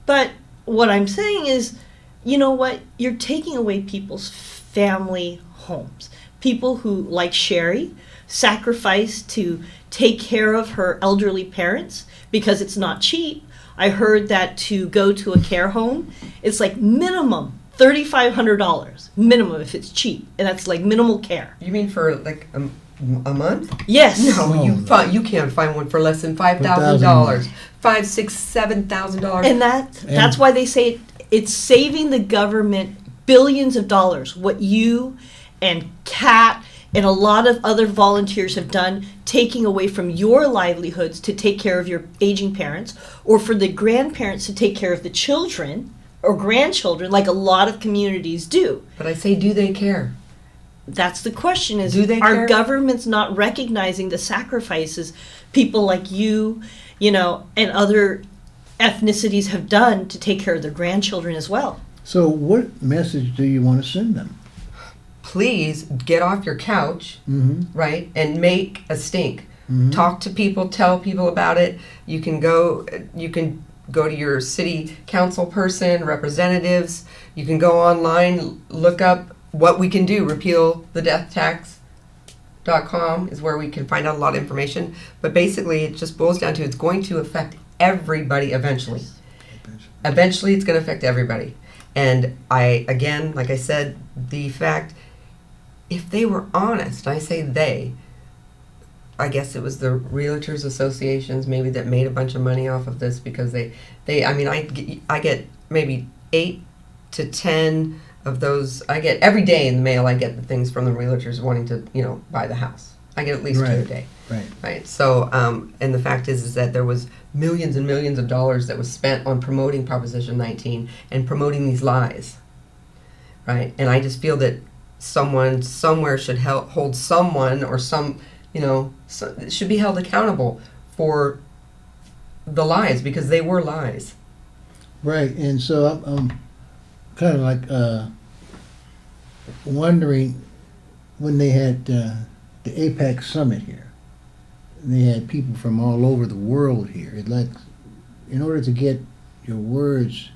But what I'm saying is, you know what? You're taking away people's family homes. People who, like Sherry, sacrificed to take care of her elderly parents because it's not cheap. I heard that to go to a care home, it's like minimum $3,500 minimum if it's cheap, and that's like minimal care. You mean for like a month? Yes. No, you can't find one for less than $5,000, $5,000, $6,000, $7,000. And that's why they say it's saving the government billions of dollars. What you and Kat and a lot of other volunteers have done, taking away from your livelihoods to take care of your aging parents, or for the grandparents to take care of the children or grandchildren, like a lot of communities do. But I say, do they care? That's the question, is do they our care? Government's not recognizing the sacrifices people like you, and other ethnicities have done to take care of their grandchildren as well. So what message do you want to send them? Please get off your couch, right, and make a stink. Talk to people, tell people about it. You can go to your city council person, representatives. You can go online, look up what we can do. RepealTheDeathTax.com is where we can find out a lot of information. But basically, it just boils down to it's going to affect everybody eventually. Eventually, it's going to affect everybody. And again, like I said, the fact, if they were honest, I say they, I guess it was the Realtors Associations maybe that made a bunch of money off of this, because I get maybe 8 to 10 of those. I get every day in the mail, I get the things from the realtors wanting to, buy the house. I get at least 2 a day. Right. So, and the fact is that there was millions and millions of dollars that was spent on promoting Proposition 19 and promoting these lies. Right. And I just feel that someone somewhere should hold someone, or should be held accountable for the lies, because they were lies. Right. And so I'm kind of like wondering, when they had the APEC summit here, they had people from all over the world here. It's like, in order to get your words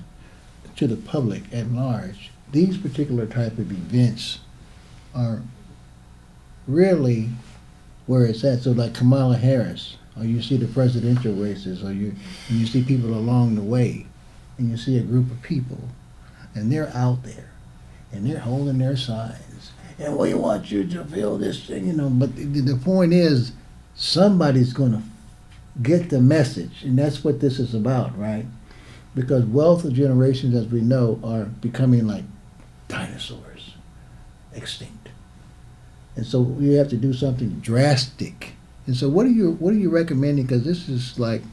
to the public at large, these particular type of events are really where it's at. So like Kamala Harris, or you see the presidential races, or you see people along the way, and you see a group of people, and they're out there, and they're holding their signs, and we want you to feel this thing, but the point is, somebody's going to get the message, and that's what this is about, right? Because wealth of generations, as we know, are becoming like dinosaurs. extinct. And so you have to do something drastic. And so what are you recommending? Because this is like,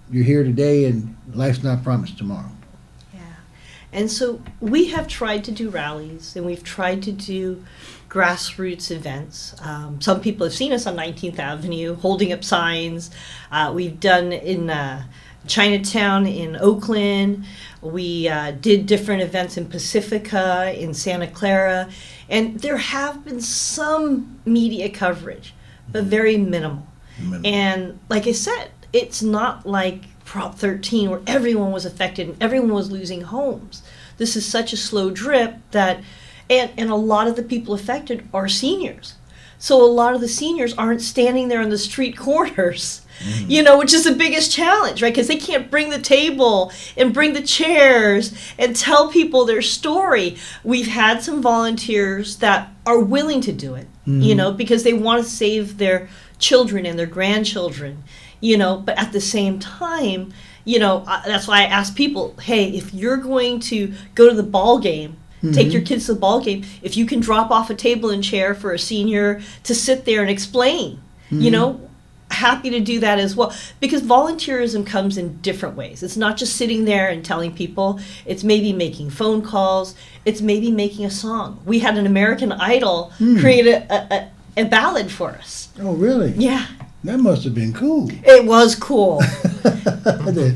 you're here today and life's not promised tomorrow. And so we have tried to do rallies, and we've tried to do grassroots events. Some people have seen us on 19th Avenue holding up signs. We've done in Chinatown in Oakland. We did different events in Pacifica, in Santa Clara. And there have been some media coverage, but very minimal. And like I said, it's not like Prop 13 where everyone was affected and everyone was losing homes. This is such a slow drip that, and a lot of the people affected are seniors. So a lot of the seniors aren't standing there on the street corners, which is the biggest challenge, right? Because they can't bring the table and bring the chairs and tell people their story. We've had some volunteers that are willing to do it, because they want to save their children and their grandchildren. But at the same time, that's why I ask people, hey, if you're going to go to the ball game, take your kids to the ball game, if you can drop off a table and chair for a senior to sit there and explain, happy to do that as well. Because volunteerism comes in different ways. It's not just sitting there and telling people. It's maybe making phone calls. It's maybe making a song. We had an American Idol create a ballad for us. Oh, really? Yeah. That must have been cool. It was cool.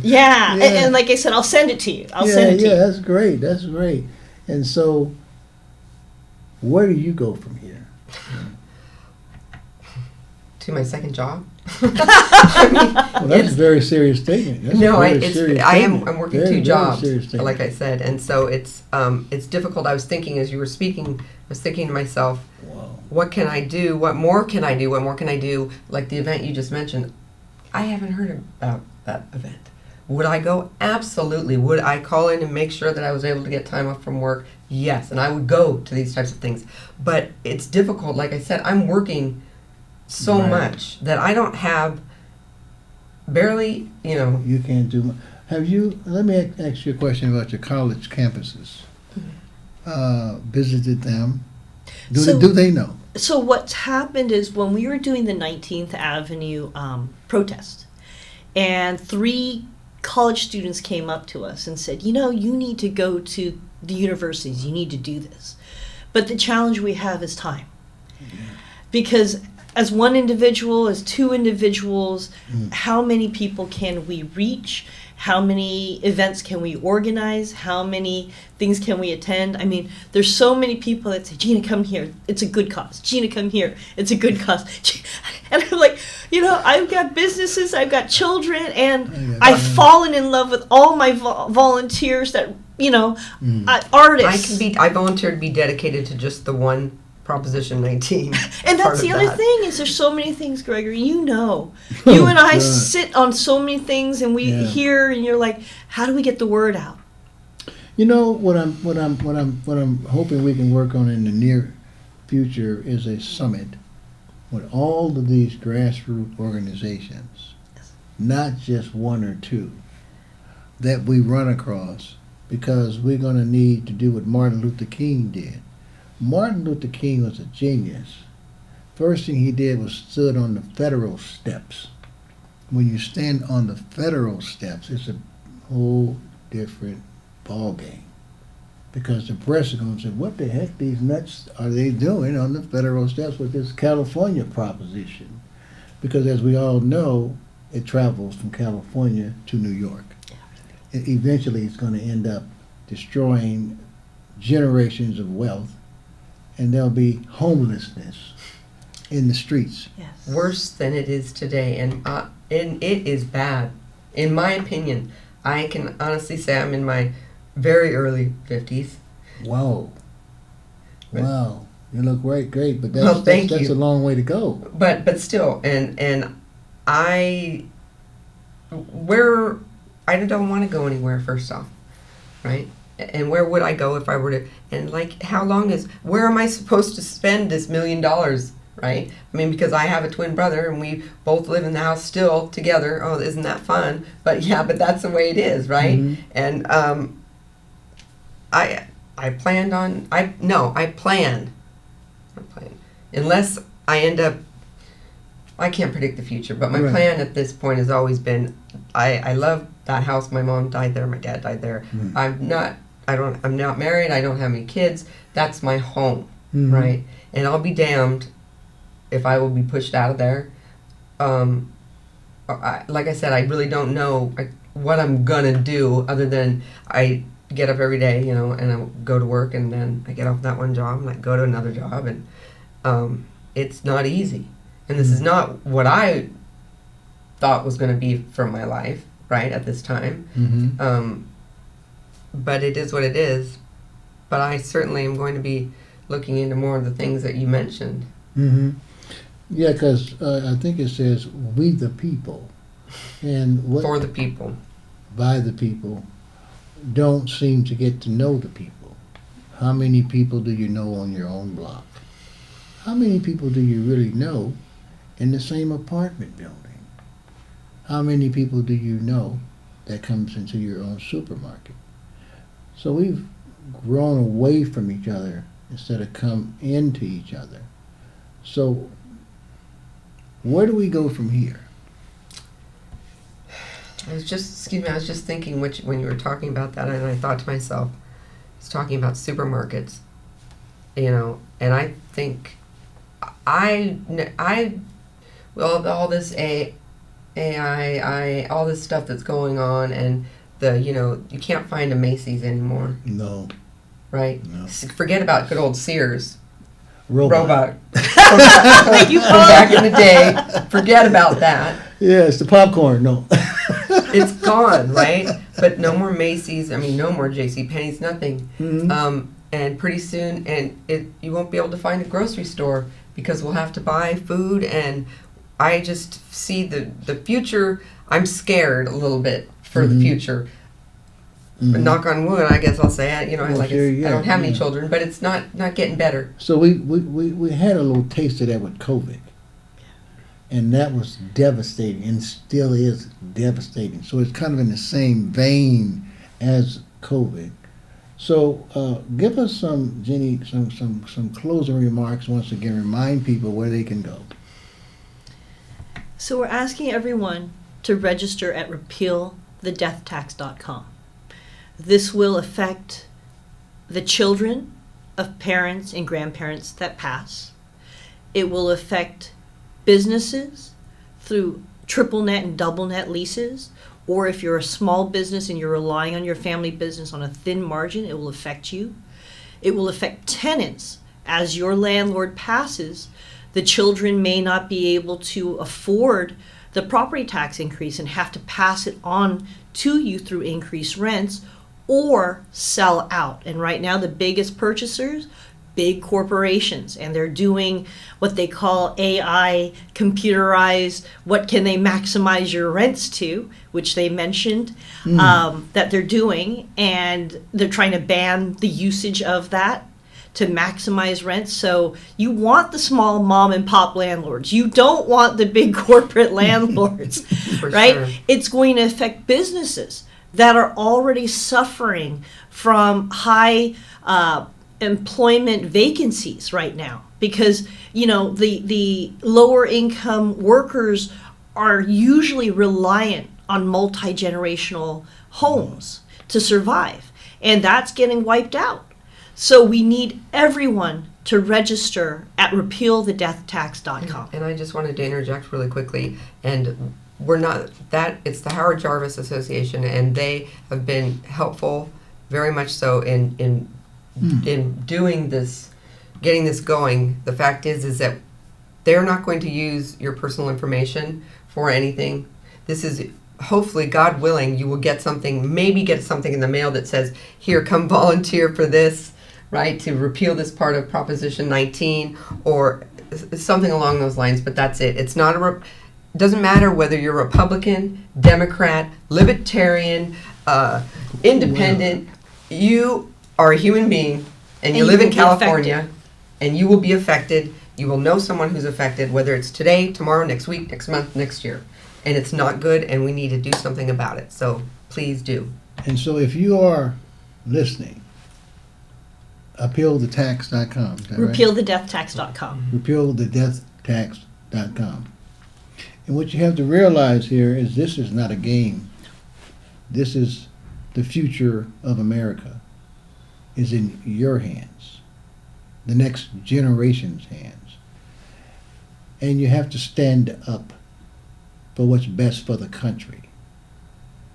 Yeah. And like I said, I'll send it to you. I'll send it to you. Yeah, that's great. That's great. And so, where do you go from here? To my second job. Well, that's a very serious statement. I'm working two jobs, like I said, and so it's difficult. I was thinking as you were speaking, I was thinking to myself, what can I do? What more can I do? What more can I do? Like the event you just mentioned, I haven't heard about that event. Would I go? Absolutely. Would I call in and make sure that I was able to get time off from work? Yes, and I would go to these types of things. But it's difficult. Like I said, I'm working so much that I don't have barely, You can't do much. Let me ask you a question about your college campuses. Visited them. Do they know? So what's happened is when we were doing the 19th Avenue protest, and 3 college students came up to us and said, you need to go to the universities, you need to do this. But the challenge we have is time. Because as one individual, as 2 individuals, how many people can we reach? How many events can we organize? How many things can we attend? I mean, there's so many people that say, Gina, come here. It's a good cause. Gina, come here. It's a good cause. And I'm like, I've got businesses, I've got children, and I've fallen in love with all my volunteers that, artists. I volunteered to be dedicated to just the one Proposition 19. And that's the other thing is there's so many things, Gregory. You and I sit on so many things, and we hear, and you're like, how do we get the word out? What I'm hoping we can work on in the near future is a summit with all of these grassroots organizations, not just 1 or 2, that we run across, because we're going to need to do what Martin Luther King did. Martin Luther King was a genius. First thing he did was stood on the federal steps. When you stand on the federal steps, it's a whole different ball game. Because the press are going to say, what the heck these nuts are they doing on the federal steps with this California proposition? Because as we all know, it travels from California to New York. Eventually it's going to end up destroying generations of wealth, and there'll be homelessness in the streets. Yes. Worse than it is today, and it is bad. In my opinion, I can honestly say I'm in my very early 50s. Wow. Wow. You look great, but that's a long way to go. But still, and I don't want to go anywhere, first off, right? And where would I go if I were to, and where am I supposed to spend this $1 million, right? I mean, because I have a twin brother and we both live in the house still together. Oh, isn't that fun? But that's the way it is, right? Mm-hmm. And I planned my plan. Unless I end up, I can't predict the future, but my Right. plan at this point has always been, I love that house. My mom died there. My dad died there. Mm. I'm not married. I don't have any kids. That's my home, Mhm. right? And I'll be damned if I will be pushed out of there. Like I said, I really don't know what I'm gonna do other than I get up every day, you know, and I go to work, and then I get off that one job and I go to another job, and it's not easy. And this is not what I thought was going to be from my life, right, at this time. Mm-hmm. But it is what it is. But I certainly am going to be looking into more of the things that you mentioned. Mm-hmm. Yeah, because I think it says "we the people," and what For the people. by the people don't seem to get to know the people. How many people do you know on your own block? How many people do you really know in the same apartment building? How many people do you know that comes into your own supermarket? So we've grown away from each other instead of come into each other. So where do we go from here? I was just thinking when you were talking about that, and I thought to myself, I was talking about supermarkets, you know, and I think well, all this AI, all this stuff that's going on, and you can't find a Macy's anymore. No. Right? No. Forget about good old Sears. Robot. From back in the day. Forget about that. Yeah, it's the popcorn. No. It's gone, right? But no more Macy's. I mean, no more JCPenney's. Nothing. Mm-hmm. And pretty soon, you won't be able to find a grocery store because we'll have to buy food. And I just see the future. I'm scared a little bit for the future. Mm-hmm. But knock on wood, I guess I'll say. I don't have any yeah. children, but it's not getting better. So we had a little taste of that with COVID. And that was devastating, and still is devastating. So it's kind of in the same vein as COVID. So give us some, Jenny, some closing remarks once again. Remind people where they can go. So we're asking everyone to register at repealthedeathtax.com. This will affect the children of parents and grandparents that pass. It will affect businesses through triple net and double net leases, or if you're a small business and you're relying on your family business on a thin margin, it will affect you. It will affect tenants. As your landlord passes, the children may not be able to afford the property tax increase and have to pass it on to you through increased rents or sell out. And right now the biggest purchasers, big corporations, and they're doing what they call AI computerized, what can they maximize your rents to, which they mentioned that they're doing, and they're trying to ban the usage of that to maximize rents. So you want the small mom and pop landlords. You don't want the big corporate landlords, right? Sure. It's going to affect businesses that are already suffering from high employment vacancies right now, because the lower income workers are usually reliant on multi-generational homes to survive, and that's getting wiped out. So we need everyone to register at repealthedeathtax.com. And I just wanted to interject really quickly, and it's the Howard Jarvis Association, and they have been helpful, very much so, in doing this, getting this going. The fact is that they're not going to use your personal information for anything. This is, hopefully, God willing, you will get something in the mail that says, here, come volunteer for this, right, to repeal this part of Proposition 19, or something along those lines, but that's it. It's not it doesn't matter whether you're Republican, Democrat, Libertarian, Independent. You are a human being, and you live in California, and you will be affected. You will know someone who's affected, whether it's today, tomorrow, next week, next month, next year. And it's not good, and we need to do something about it. So please do. And so if you are listening, appealthetax.com. Is that right? Repealthedeathtax.com. Repealthedeathtax.com. And what you have to realize here is this is not a game. This is the future of America is in your hands, the next generation's hands. And you have to stand up for what's best for the country.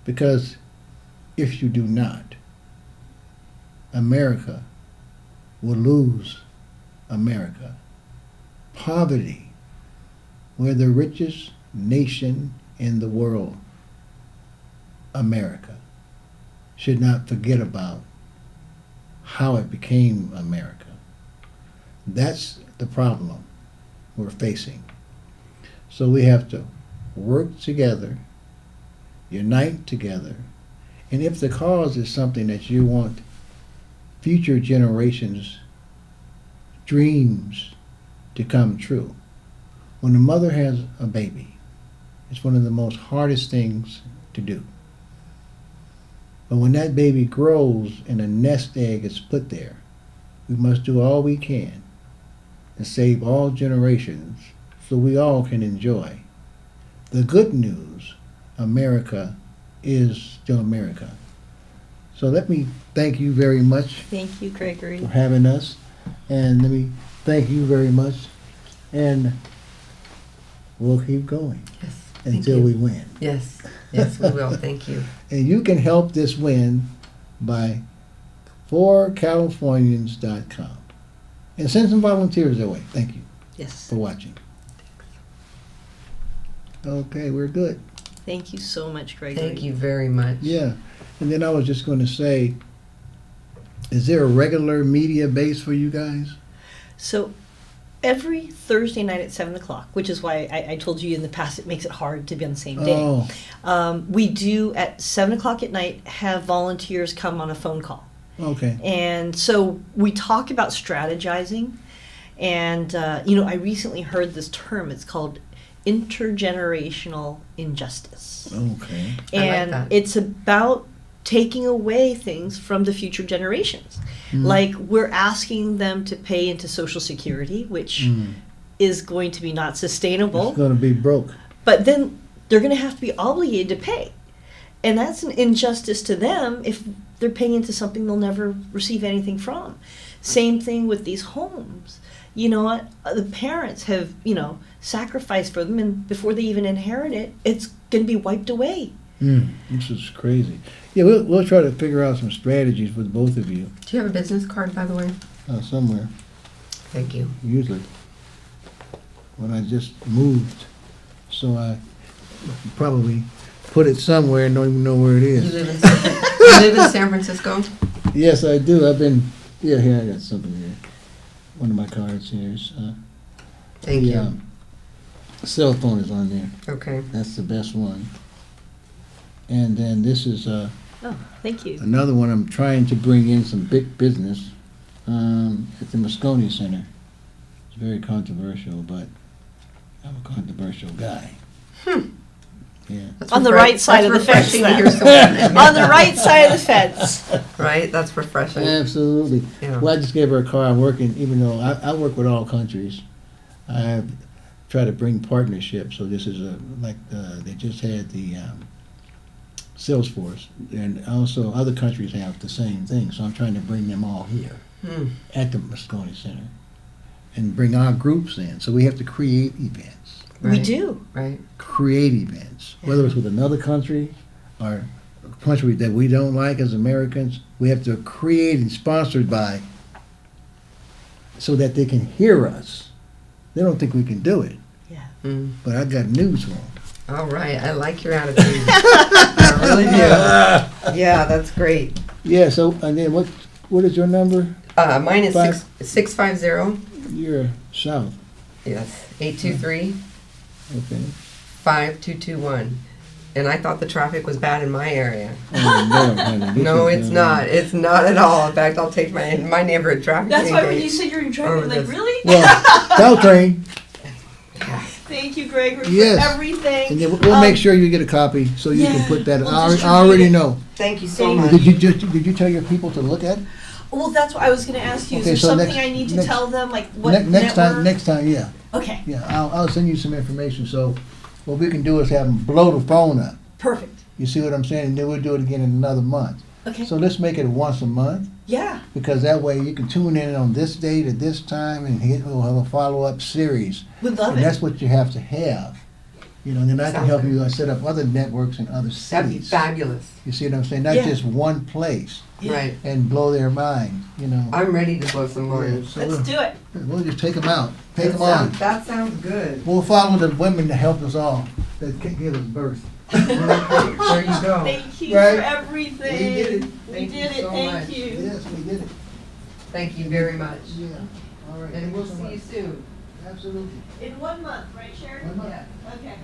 Because if you do not, America will lose America. Poverty, we're the richest nation in the world. America should not forget about how it became America. That's the problem we're facing. So we have to work together, unite together, and if the cause is something that you want future generations' dreams to come true. When a mother has a baby, it's one of the most hardest things to do. But when that baby grows and a nest egg is put there, we must do all we can to save all generations so we all can enjoy. The good news, America is still America. So let me thank you very much. Thank you, Gregory. For having us. And let me thank you very much. And we'll keep going. Yes. Until we win. Yes. Yes, we will. Thank you. And you can help this win by forcalifornians.com. And send some volunteers their way. Thank you. Yes. For watching. Okay, we're good. Thank you so much, Gregory. Thank you very much. Yeah. And then I was just going to say, is there a regular media base for you guys? So every Thursday night at 7 o'clock, which is why I told you in the past it makes it hard to be on the same day. Oh. We do at 7 o'clock at night have volunteers come on a phone call. Okay. And so we talk about strategizing. And, I recently heard this term. It's called intergenerational injustice. Okay. And I like that. it's about taking away things from the future generations. Like we're asking them to pay into Social Security, which is going to be not sustainable. It's going to be broke. But then they're going to have to be obligated to pay. And that's an injustice to them if they're paying into something they'll never receive anything from. Same thing with these homes. You know what? The parents have, sacrificed for them, and before they even inherit it, it's going to be wiped away. This is crazy. Yeah, we'll try to figure out some strategies with both of you. Do you have a business card, by the way? Somewhere. Thank you. Usually. When I just moved, so I probably put it somewhere and don't even know where it is. You live in San Francisco? Yes, I do. I've been, here, I got something here. One of my cards here is, Thank you. Cell phone is on there. Okay. That's the best one. And then this is Thank you. another one. I'm trying to bring in some big business at the Moscone Center. It's very controversial, but I'm a controversial guy. Yeah. On the right side of the fence. On the right side of the fence. Right? That's refreshing. Absolutely. Yeah. Well, I just gave her a car. I'm working, even though I work with all countries. I try to bring partnerships. So this is they just had the Salesforce, and also other countries have the same thing. So I'm trying to bring them all here at the Moscone Center and bring our groups in. So we have to create events. Right. We do. Right. Create events, whether it's with another country or a country that we don't like as Americans. We have to create and sponsored by so that they can hear us. They don't think we can do it. Yeah. But I got news for them. All right. I like your attitude. I really do. Yeah, that's great. Yeah, so, and then what is your number? Mine is 650. You're south. Yes. 823. Okay. 5221. And I thought the traffic was bad in my area. Oh, no, honey, No, it's not. It's not at all. In fact, I'll take my neighborhood traffic. That's why when you said you're in traffic, like, really? Well, Caltrain. Thank you, Gregory, Yes. for everything. And then we'll make sure you get a copy so you can put that. we'll I distribute already it. know. Thank you so much. Did you tell your people to look at it? Well, that's what I was going to ask you. Okay, Is there so something next- I need to next- tell them, like what Next time, network? yeah. Okay. Yeah, I'll send you some information. So what we can do is have them blow the phone up. Perfect. You see what I'm saying? And then we'll do it again in another month. Okay. So let's make it once a month. Yeah. Because that way you can tune in on this date at this time, and we'll have a follow-up series. Would love and it. that's what you have to have. You know, and then I can Sounds help good. you set up other networks in other cities. That'd be fabulous. You see what I'm saying? Not Yeah. just one place. Right. And blow their mind, you know. I'm ready to blow some minds. So Let's do it. We'll just take them out. Take That them on. sounds- That sounds good. We'll follow the women that helped us all, that gave us birth. There you go. Thank you Right. for everything. We did it. We Thank did you it. so Thank much. you. Yes, we did it. Thank you very much. Yeah. All right. And we'll Thanks so see you much. soon. Absolutely. In 1 month, right, Sharon? 1 month. Yeah. Okay.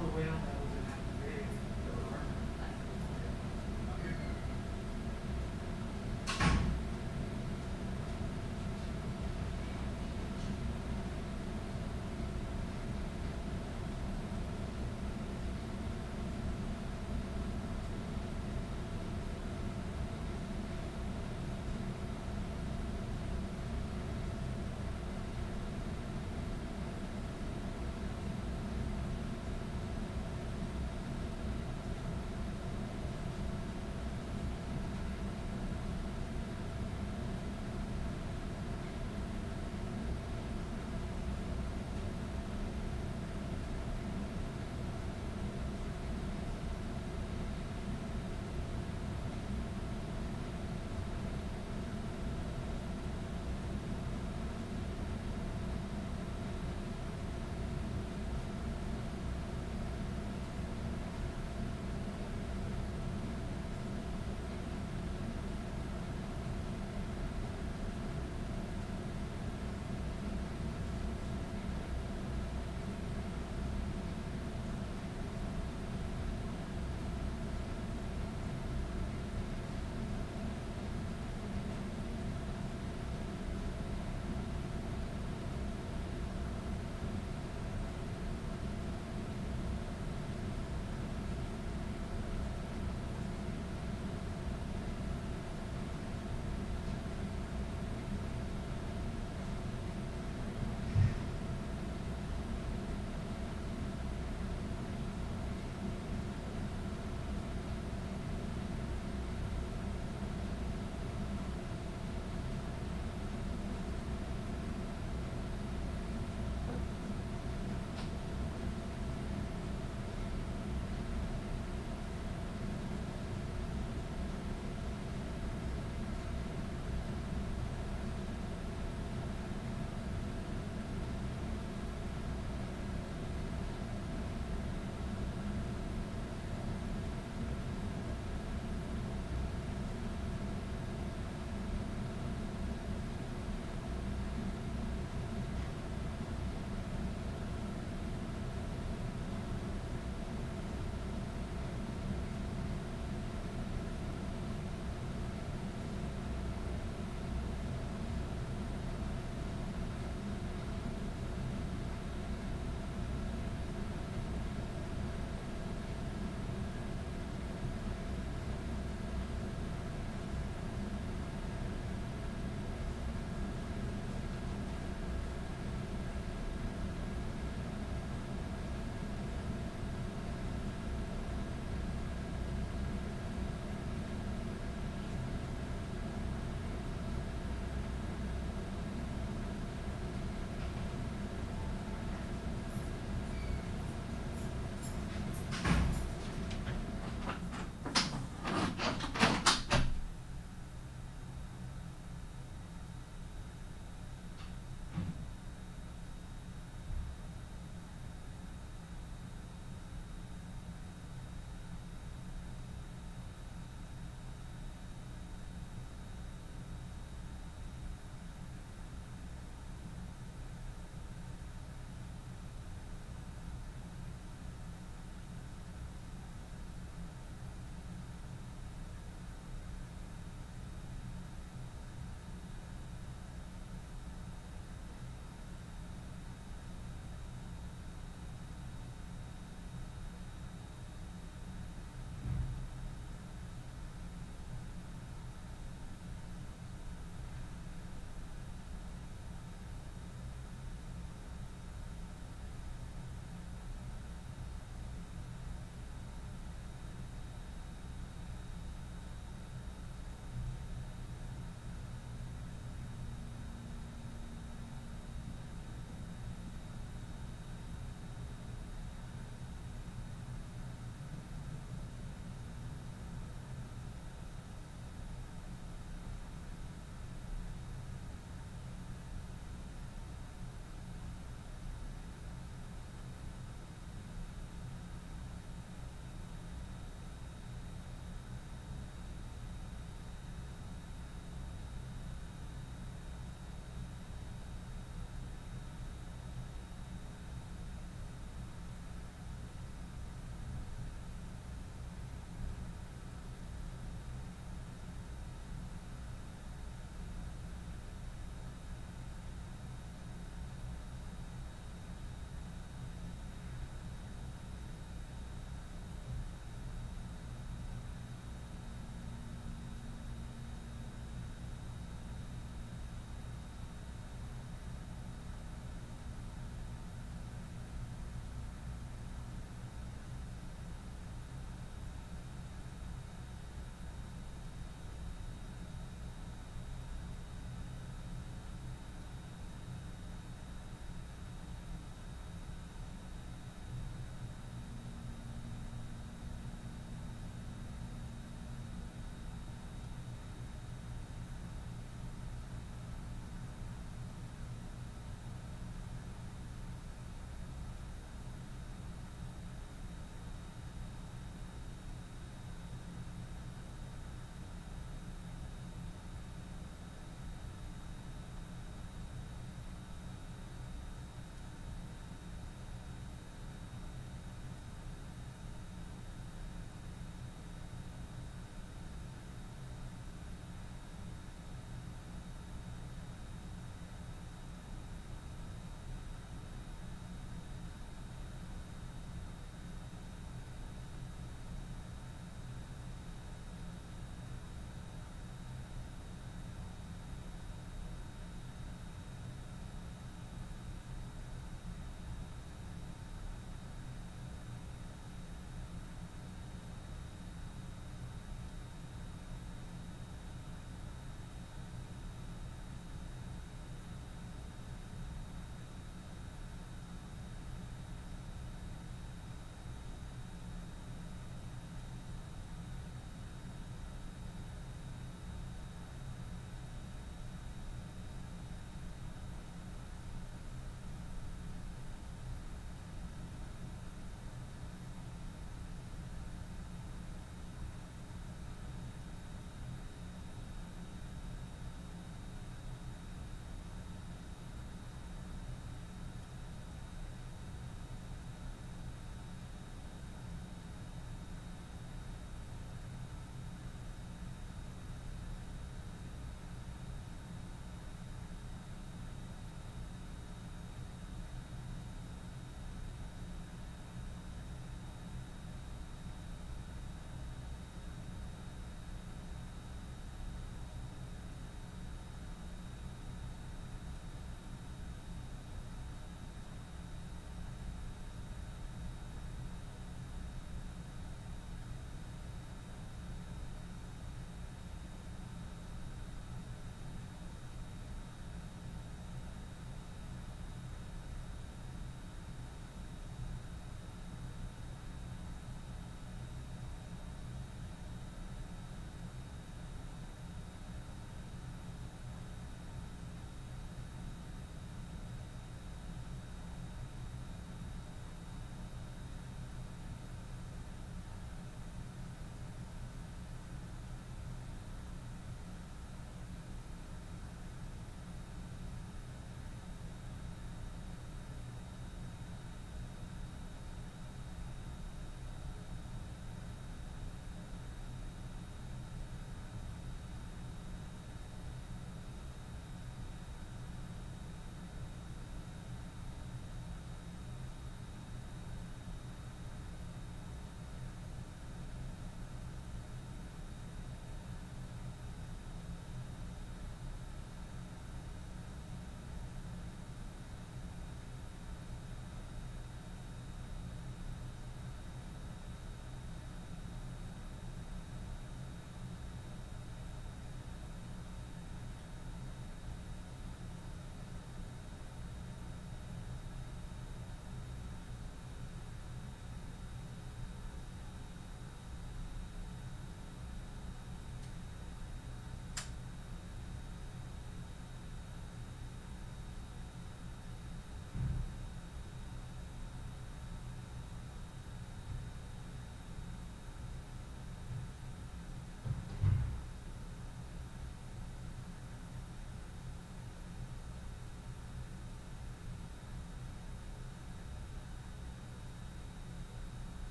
on the way out.